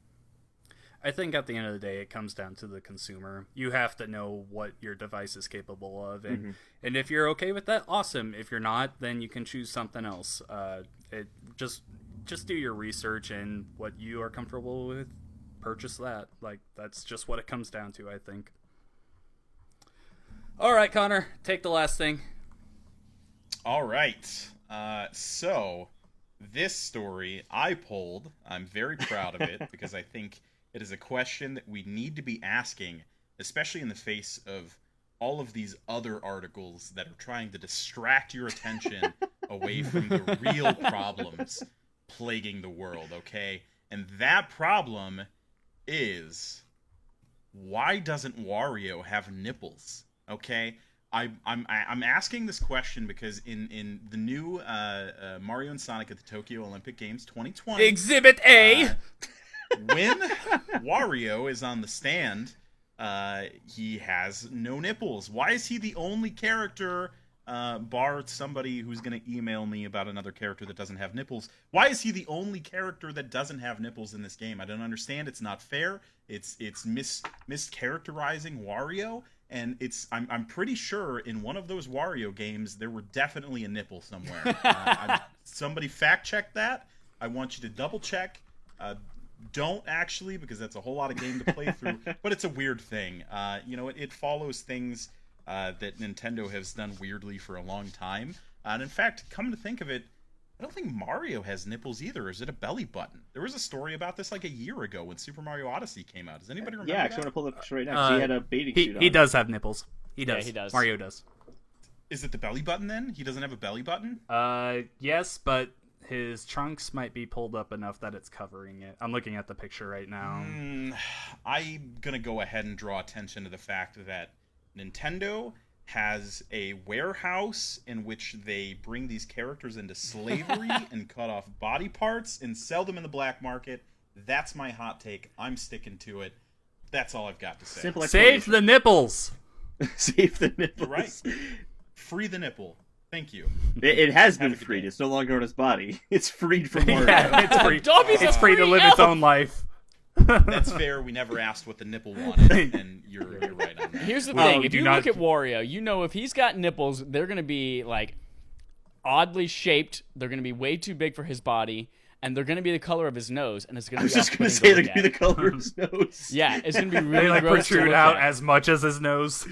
I think at the end of the day, it comes down to the consumer. You have to know what your device is capable of, and and if you're okay with that, awesome. If you're not, then you can choose something else. Just do your research, and what you are comfortable with, purchase that. Like, that's just what it comes down to, I think. All right, Connor, take the last thing. All right. So this story I pulled. I'm very proud of it because I think it is a question that we need to be asking, especially in the face of all of these other articles that are trying to distract your attention away from the real problems plaguing the world, okay? And that problem is, why doesn't Wario have nipples? Okay? I'm asking this question because in the new Mario and Sonic at the Tokyo Olympic Games 2020... Exhibit A! When Wario is on the stand, he has no nipples. Why is he the only character, bar somebody who's going to email me about another character that doesn't have nipples? Why is he the only character that doesn't have nipples in this game? I don't understand. It's not fair. It's mischaracterizing Wario, and I'm pretty sure in one of those Wario games there were definitely a nipple somewhere. Somebody fact check that. I want you to double check. Don't actually, because that's a whole lot of game to play through, but it's a weird thing. It follows things that Nintendo has done weirdly for a long time. And in fact, come to think of it, I don't think Mario has nipples either. Or is it a belly button? There was a story about this like a year ago when Super Mario Odyssey came out. Does anybody remember Yeah, actually, I want to pull the picture right now. 'Cause he had a bathing suit on. He does have nipples. He does. Yeah, he does. Mario does. Is it the belly button then? He doesn't have a belly button? Yes, but his trunks might be pulled up enough that it's covering it. I'm looking at the picture right now. I'm going to go ahead and draw attention to the fact that Nintendo has a warehouse in which they bring these characters into slavery and cut off body parts and sell them in the black market. That's my hot take. I'm sticking to it. That's all I've got to say. Simple Save the nipples! Save the nipples. You're right. Free the nipple. Thank you. It has Have been a good freed. day. It's no longer on his body. It's freed from Mario. Yeah, it's free. Dobby's It's a free to free live its elf! own life. That's fair. We never asked what the nipple wanted, and you're right on that. Here's the Well, thing: we if do you not- look at Wario, you know if he's got nipples, they're gonna be like oddly shaped. They're gonna be way too big for his body, and they're gonna be the color of his nose. And it's gonna. I was be just going to off-putting say they're look going to be at. the color of his nose. Yeah, it's gonna be They really like gross to protrude look out at. as much as his nose.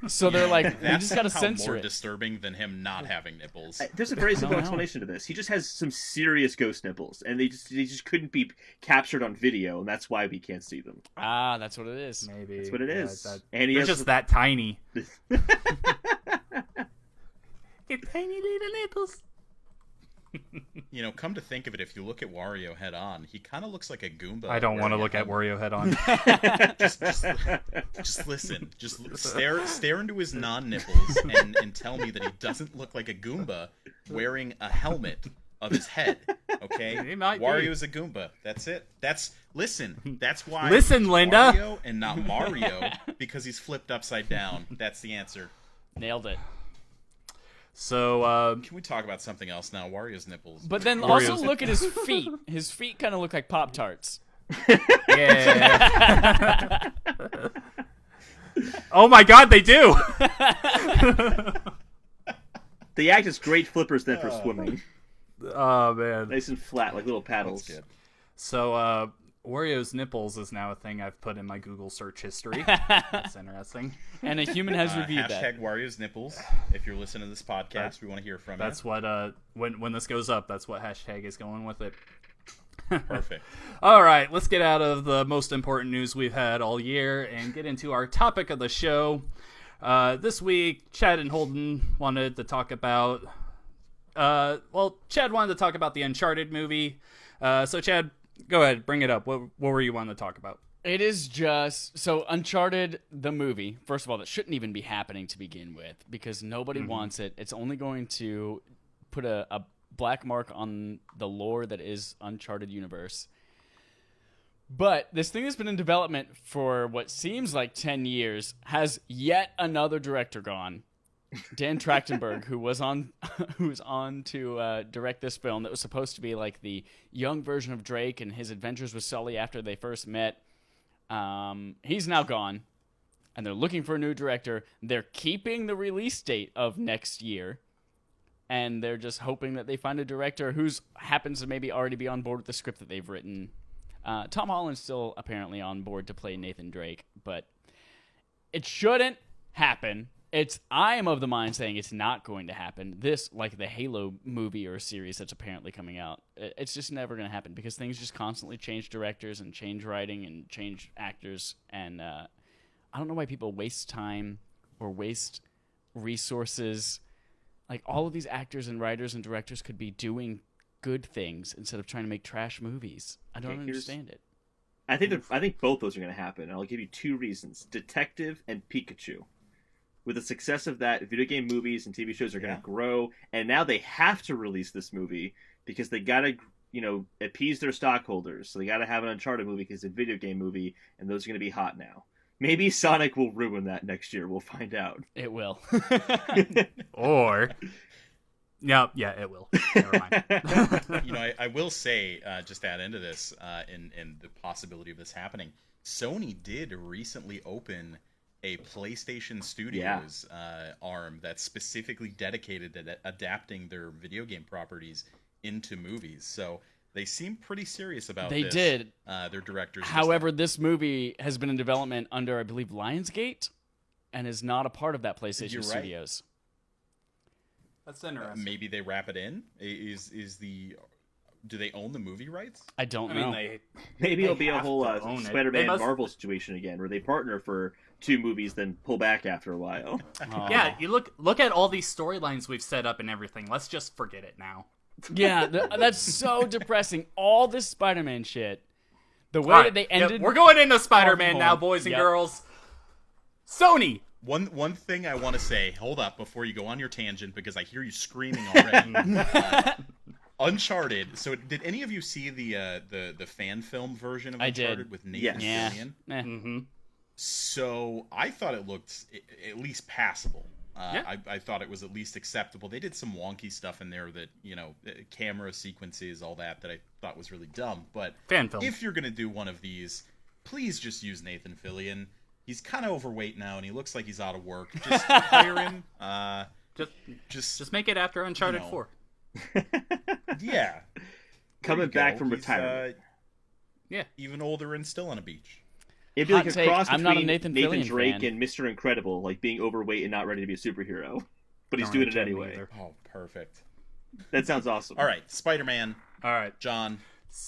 So they're like, we That's just gotta somehow censor more it. disturbing than him not having nipples. There's a very simple know. explanation to this. He just has some serious ghost nipples, and they just couldn't be captured on video, and that's why we can't see them. Ah, that's what it is. Maybe. That's what it Yeah, is. that- And he they're has just that tiny. It's tiny little nipples. You know, come to think of it, if you look at Wario head on, he kind of looks like a Goomba. I don't want to wearing a look at helmet. Wario head on. Just listen. Stare into his non-nipples and tell me that he doesn't look like a Goomba wearing a helmet of his head. Okay? He might be. Wario's a Goomba. That's it. Listen. That's why. Listen, he's Linda. Wario and not Mario, because he's flipped upside down. That's the answer. Nailed it. So, Can we talk about something else now? Wario's nipples. But then Wario's- also look at his feet. His feet kind of look like Pop Tarts. yeah. Oh my god, they do! They act as great flippers then for swimming. Oh, man. Nice and flat, like little paddles. That's good. So, Wario's nipples is now a thing I've put in my Google search history. That's interesting. And a human has reviewed that. Hashtag Wario's nipples. If you're listening to this podcast, we want to hear from That's what, when this goes up, that's what hashtag is going with it. you. Perfect. All right, let's get out of the most important news we've had all year and get into our topic of the show. This week, Chad and Holden wanted to talk about... Chad wanted to talk about the Uncharted movie. So, Chad, go ahead, bring it up. What were you wanting to talk about? It is just so Uncharted the movie. First of all, that shouldn't even be happening to begin with because nobody wants it. It's only going to put a black mark on the lore that is Uncharted universe. But this thing that's been in development for what seems like 10 years has yet another director gone. Dan Trachtenberg, who was on to direct this film that was supposed to be like the young version of Drake and his adventures with Sully after they first met. He's now gone, and they're looking for a new director. They're keeping the release date of next year, and they're just hoping that they find a director who happens to maybe already be on board with the script that they've written. Tom Holland's still apparently on board to play Nathan Drake, but it shouldn't happen. I am of the mind saying it's not going to happen. This, like the Halo movie or series that's apparently coming out, it's just never going to happen because things just constantly change directors and change writing and change actors. And I don't know why people waste time or waste resources. Like all of these actors and writers and directors could be doing good things instead of trying to make trash movies. I don't understand it. I think both those are going to happen. And I'll give you two reasons: Detective and Pikachu. With the success of that, video game movies and TV shows are going to grow, and now they have to release this movie because they got to, appease their stockholders. So they got to have an Uncharted movie because it's a video game movie, and those are going to be hot now. Maybe Sonic will ruin that next year. We'll find out. It will. Or... Yeah, it will. Never mind. I will say, just to add into this, in the possibility of this happening, Sony did recently open a PlayStation Studios arm that's specifically dedicated to adapting their video game properties into movies. So they seem pretty serious about They this. did. Their directors. However, this movie has been in development under, I believe, Lionsgate, and is not a part of that PlayStation You're right. Studios. That's interesting. Maybe they wrap it in. Do they own the movie rights? I don't I know. mean, Maybe it'll be a have whole to own it. Spider-Man They must- Marvel situation again, where they partner for 2 movies, then pull back after a while. Oh. Yeah, you look at all these storylines we've set up and everything. Let's just forget it now. Yeah, that's so depressing. All this Spider-Man shit. The way All right, that they yeah, ended. we're going into Spider-Man Home. now, boys and Yep. girls. Sony. One thing I want to say, hold up before you go on your tangent, because I hear you screaming already. Uncharted. So, did any of you see the fan film version of I Uncharted did. with Nathan Yes. Fillion? Eh. Mm-hmm. So I thought it looked at least passable. Yeah. I thought it was at least acceptable. They did some wonky stuff in there that, camera sequences, all that I thought was really dumb. But Fan film. if you're going to do one of these, please just use Nathan Fillion. He's kind of overweight now, and he looks like he's out of work. Just hire him. Just make it after Uncharted 4. Yeah. Coming There you back go. from He's, retirement. Yeah. even older and still on a beach. It'd be Hot like a take, cross I'm between not a Nathan Fillion Drake fan. and Mr. Incredible, like being overweight and not ready to be a superhero. But he's Don't doing it enjoy me anyway. either. Oh, perfect. That sounds awesome. All right, Spider-Man. All right. John,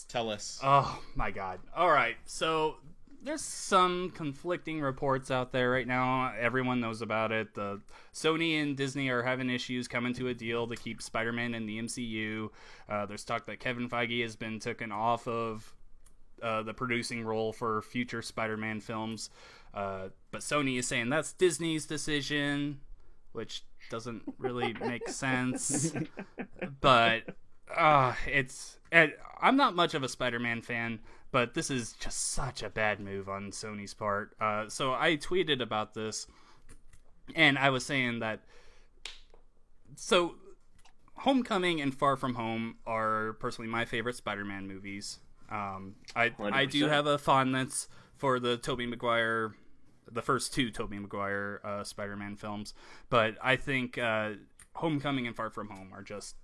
tell us. Oh my god. All right. So there's some conflicting reports out there right now. Everyone knows about it. The Sony and Disney are having issues coming to a deal to keep Spider-Man in the MCU. There's talk that Kevin Feige has been taken off of the producing role for future Spider-Man films. But Sony is saying that's Disney's decision, which doesn't really make sense. But I'm not much of a Spider-Man fan, but this is just such a bad move on Sony's part. So I tweeted about this, and I was saying that Homecoming and Far From Home are personally my favorite Spider-Man movies. I do 100%. have a fondness for the first 2 Tobey Maguire Spider-Man films, but I think Homecoming and Far From Home are just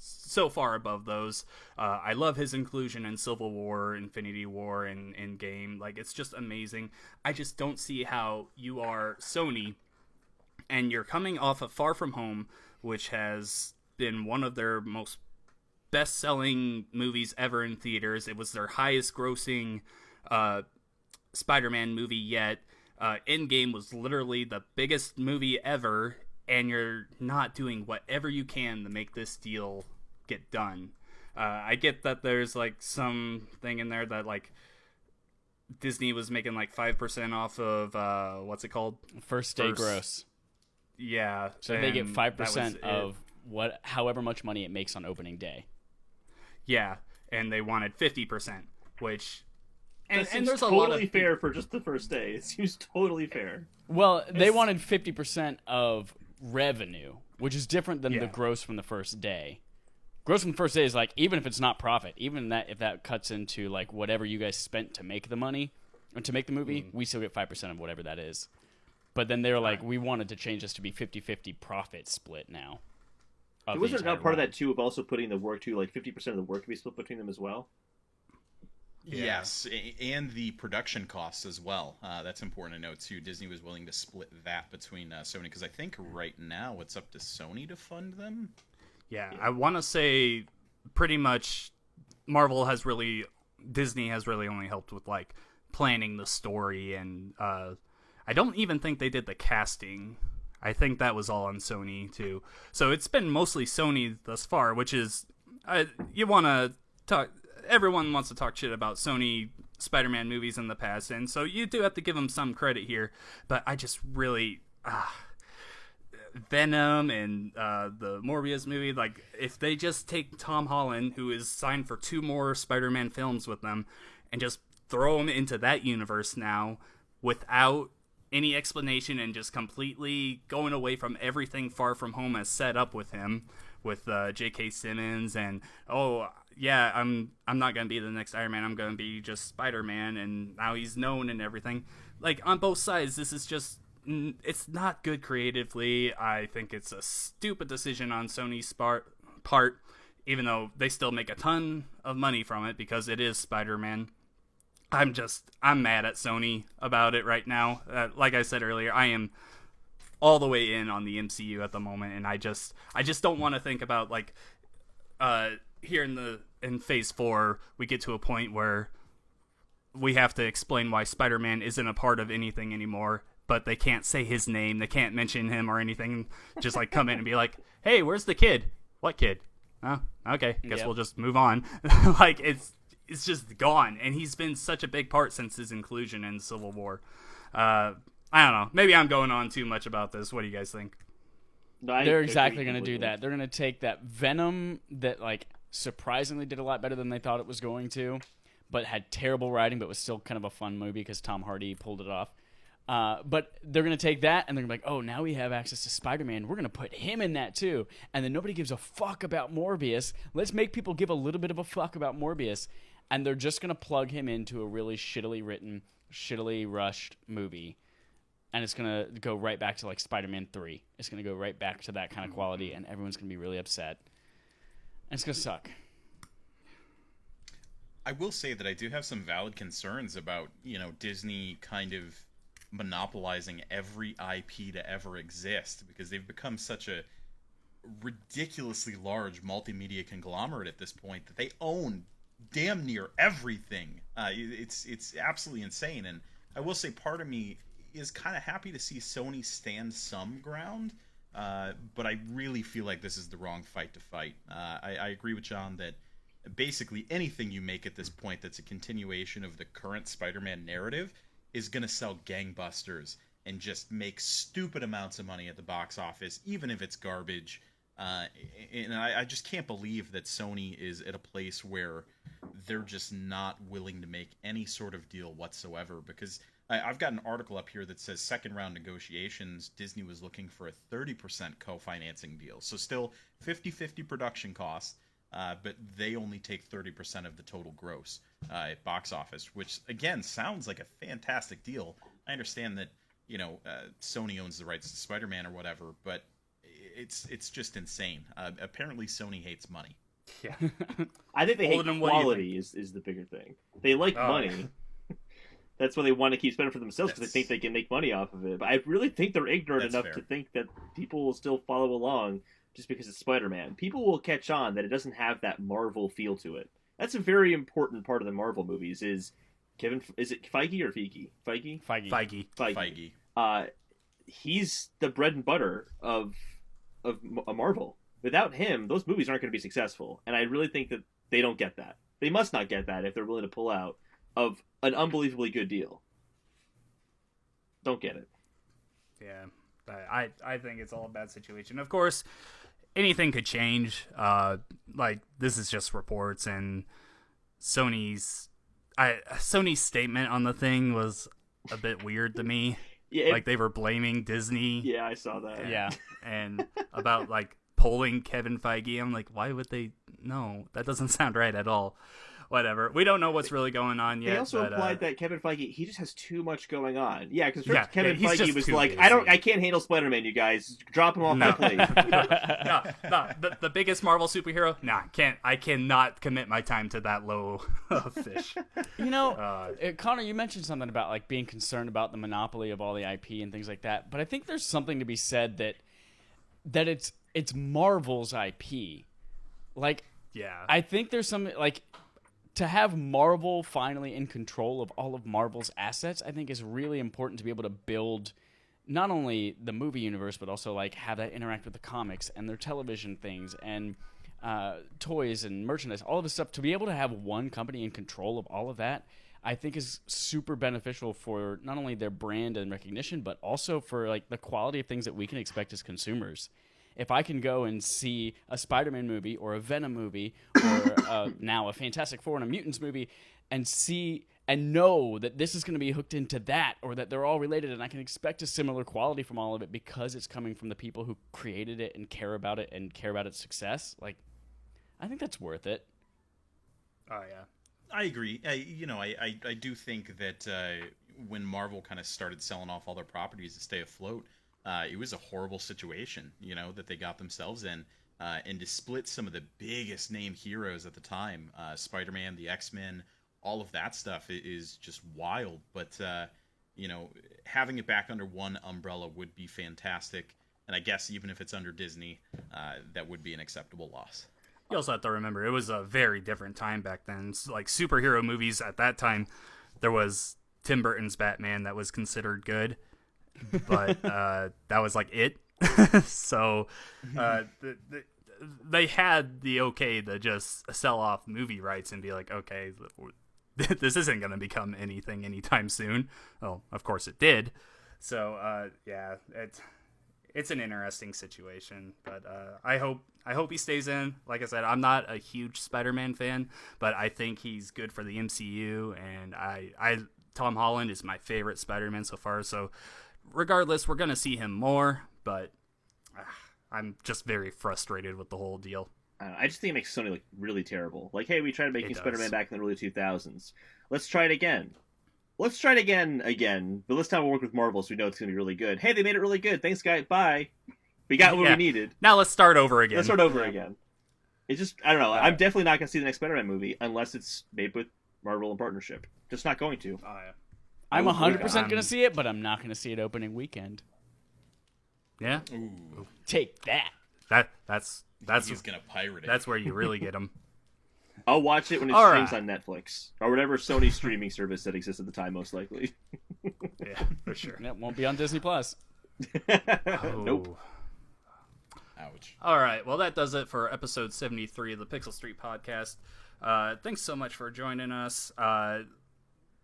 so far above those. I love his inclusion in Civil War, Infinity War, and Endgame. Like, it's just amazing. I just don't see how you are Sony and you're coming off of Far From Home, which has been one of their most best-selling movies ever in theaters. It was their highest-grossing Spider-Man movie yet. Endgame was literally the biggest movie ever, and you're not doing whatever you can to make this deal get done. I get that there's like some thing in there that like Disney was making like 5% off of what's it called? First day gross. Yeah. So they get and 5% that was of however much money it makes on opening day. Yeah, and they wanted 50%, which And and there's a totally lot of fair for just the first day. It seems totally fair. Well, they wanted 50% of revenue, which is different than Yeah. the gross from the first day. Gross from the first day is like, even if it's not profit, even if that cuts into like whatever you guys spent to make the money or to make the movie, we still get 5% of whatever that is. But then they were like, we wanted to change this to be 50-50 profit split now. Was there not part of that too of also putting the work to like 50% of the work to be split between them as well? Yeah. Yes, and the production costs as well. That's important to note too. Disney was willing to split that between Sony, because I think right now it's up to Sony to fund them. Yeah, I want to say pretty much Disney has really only helped with like planning the story, and I don't even think they did the casting. I think that was all on Sony too. So it's been mostly Sony thus far, which is you want to talk. Everyone wants to talk shit about Sony Spider-Man movies in the past, and so you do have to give them some credit here. But I just really Venom and the Morbius movie, like if they just take Tom Holland, who is signed for 2 more Spider-Man films with them, and just throw him into that universe now without any explanation and just completely going away from everything Far From Home has set up with him, with J.K. Simmons, and I'm not gonna be the next Iron Man, I'm gonna be just Spider-Man, and now he's known and everything. Like, on both sides, this is just, it's not good creatively. I think it's a stupid decision on Sony's part, even though they still make a ton of money from it because it is Spider-Man. I'm mad at Sony about it right now. Like I said earlier, I am all the way in on the MCU at the moment, and I just don't want to think about like here in Phase 4 we get to a point where we have to explain why Spider-Man isn't a part of anything anymore, but they can't say his name, they can't mention him or anything, just like come in and be like, hey, where's the kid? What kid? Oh, okay, guess we'll just move on. Like, it's just gone, and he's been such a big part since his inclusion in Civil War. I don't know, maybe I'm going on too much about this. What do you guys think? No, They're exactly going to do that. They're going to take that Venom that, like, surprisingly did a lot better than they thought it was going to, but had terrible writing, but was still kind of a fun movie because Tom Hardy pulled it off. But they're going to take that, and they're going to be like, oh, now we have access to Spider-Man. We're going to put him in that, too. And then nobody gives a fuck about Morbius. Let's make people give a little bit of a fuck about Morbius. And they're just going to plug him into a really shittily written, shittily rushed movie. And it's going to go right back to, like, Spider-Man 3. It's going to go right back to that kind of quality, and everyone's going to be really upset. And it's going to suck. I will say that I do have some valid concerns about, Disney kind of monopolizing every IP to ever exist, because they've become such a ridiculously large multimedia conglomerate at this point that they own damn near everything. It's absolutely insane. And I will say part of me is kind of happy to see Sony stand some ground, but I really feel like this is the wrong fight to fight. I agree with John that basically anything you make at this point that's a continuation of the current Spider-Man narrative is going to sell gangbusters and just make stupid amounts of money at the box office, even if it's garbage. And I just can't believe that Sony is at a place where they're just not willing to make any sort of deal whatsoever, because I've got an article up here that says second round negotiations, Disney was looking for a 30% co-financing deal. So still 50-50 production costs, but they only take 30% of the total gross at box office, which, again, sounds like a fantastic deal. I understand that, Sony owns the rights to Spider-Man or whatever, but it's just insane. Apparently Sony hates money. Yeah. I think they hate Holden, what do you quality is the bigger thing. They like money. That's why they want to keep spending for themselves, because they think they can make money off of it. But I really think they're ignorant enough to think that people will still follow along just because it's Spider-Man. People will catch on that it doesn't have that Marvel feel to it. That's a very important part of the Marvel movies. Is it Feige or Feige? Feige. He's the bread and butter of Marvel. Without him, those movies aren't going to be successful. And I really think that they don't get that. They must not get that if they're willing to pull out of an unbelievably good deal. Don't get it. Yeah, I think it's all a bad situation. Of course, anything could change. Like, this is just reports, and Sony's statement on the thing was a bit weird to me. Yeah, like they were blaming Disney. Yeah, I saw that. Yeah, and about like pulling Kevin Feige. I'm like, why would they? No, that doesn't sound right at all. Whatever. We don't know what's really going on yet. They also implied that Kevin Feige, he just has too much going on. Yeah, because Kevin Feige was like, busy. I can't handle Spider-Man, you guys. Drop him off my plate. No. The biggest Marvel superhero? Nah, I cannot commit my time to that low of fish. Connor, you mentioned something about like being concerned about the monopoly of all the IP and things like that. But I think there's something to be said that it's Marvel's IP. Like, yeah, I think there's some like. To have Marvel finally in control of all of Marvel's assets, I think is really important to be able to build not only the movie universe, but also like have that interact with the comics and their television things and toys and merchandise, all of this stuff. To be able to have one company in control of all of that, I think is super beneficial for not only their brand and recognition, but also for like the quality of things that we can expect as consumers. If I can go and see a Spider-Man movie or a Venom movie or now a Fantastic Four and a Mutants movie and see and know that this is going to be hooked into that or that they're all related and I can expect a similar quality from all of it because it's coming from the people who created it and care about its success, like, I think that's worth it. Oh, yeah. I agree. I do think that when Marvel kind of started selling off all their properties to stay afloat, it was a horrible situation, that they got themselves in, and to split some of the biggest name heroes at the time, Spider-Man, the X-Men, all of that stuff is just wild. But, having it back under one umbrella would be fantastic. And I guess even if it's under Disney, that would be an acceptable loss. You also have to remember, it was a very different time back then. Like, superhero movies at that time, there was Tim Burton's Batman that was considered good, but that was like it. So they had the okay to just sell off movie rights and be like, okay, this isn't going to become anything anytime soon. Well, of course it did. So yeah, it's an interesting situation, but I hope he stays in. Like I said, I'm not a huge Spider-Man fan, but I think he's good for the MCU, and Tom Holland is my favorite Spider-Man so far. So regardless, we're gonna see him more, but I'm just very frustrated with the whole deal. I just think it makes Sony look really terrible. Like, hey, we tried making It does. Spider-Man back in the early 2000s. Let's try it again. Let's try it again. But this time we'll work with Marvel, so we know it's going to be really good. Hey, they made it really good. Thanks, guys. Bye. We got what we needed. Now let's start over again. Let's start over again. It's just, I don't know. I'm definitely not going to see the next Spider-Man movie unless it's made with Marvel in partnership. Just not going to. I'm 100% going to see it, but I'm not going to see it opening weekend. Yeah. Ooh. Take that. That's He's gonna pirate it. That's where you really get them. I'll watch it when it All streams right. on Netflix or whatever Sony streaming service that exists at the time, most likely. Yeah, for sure. It won't be on Disney Plus. Nope. Ouch. All right. Well, that does it for episode 73 of the Pixel Street Podcast. Thanks so much for joining us.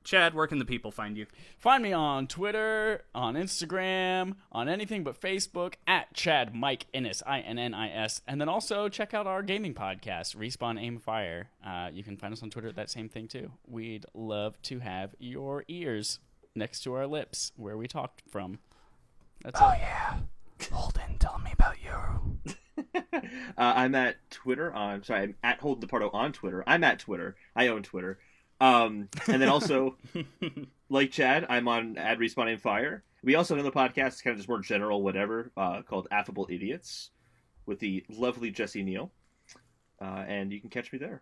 Chad, where can the people find you? Find me on Twitter, on Instagram, on anything but Facebook, at Chad Mike Innis, INNIS. And then also check out our gaming podcast, Respawn Aim Fire. You can find us on Twitter at that same thing too. We'd love to have your ears next to our lips where we talked from. That's it. Yeah. Holden, tell me about you. I'm at Twitter. I'm at Holden DePardo on Twitter. I'm at Twitter. I own Twitter. And then also, like Chad, I'm on Ad Respawn and Fire. We also have another podcast, kind of just more general, whatever, called Affable Idiots with the lovely Jesse Neal. And you can catch me there.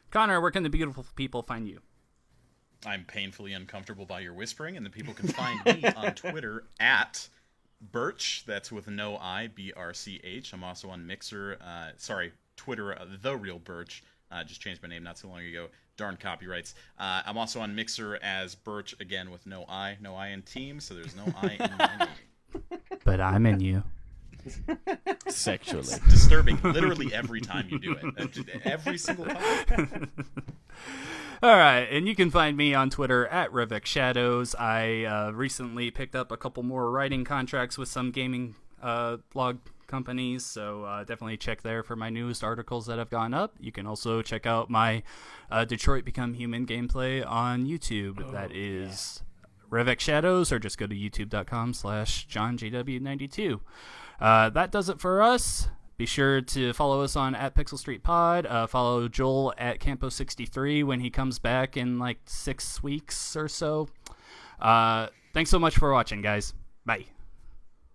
Connor, where can the beautiful people find you? I'm painfully uncomfortable by your whispering, and the people can find me on Twitter at Birch. That's with no I, BRCH. I'm also on Mixer. Twitter, The Real Birch. Just changed my name not so long ago. Darn copyrights. I'm also on Mixer as Birch, again with no I in team, so there's no I in my name. But I'm in you. Sexually. It's disturbing literally every time you do it. Every single time. All right, and you can find me on Twitter at Revek Shadows. I recently picked up a couple more writing contracts with some gaming blog companies, so definitely check there for my newest articles that have gone up. You can also check out my Detroit Become Human gameplay on YouTube. That is Revek Shadows, or just go to youtube.com/JohnJW92. That does it for us. Be sure to follow us on at Pixel Street Pod. Follow Joel at Campo63 when he comes back in like 6 weeks or so. Thanks so much for watching, guys. Bye.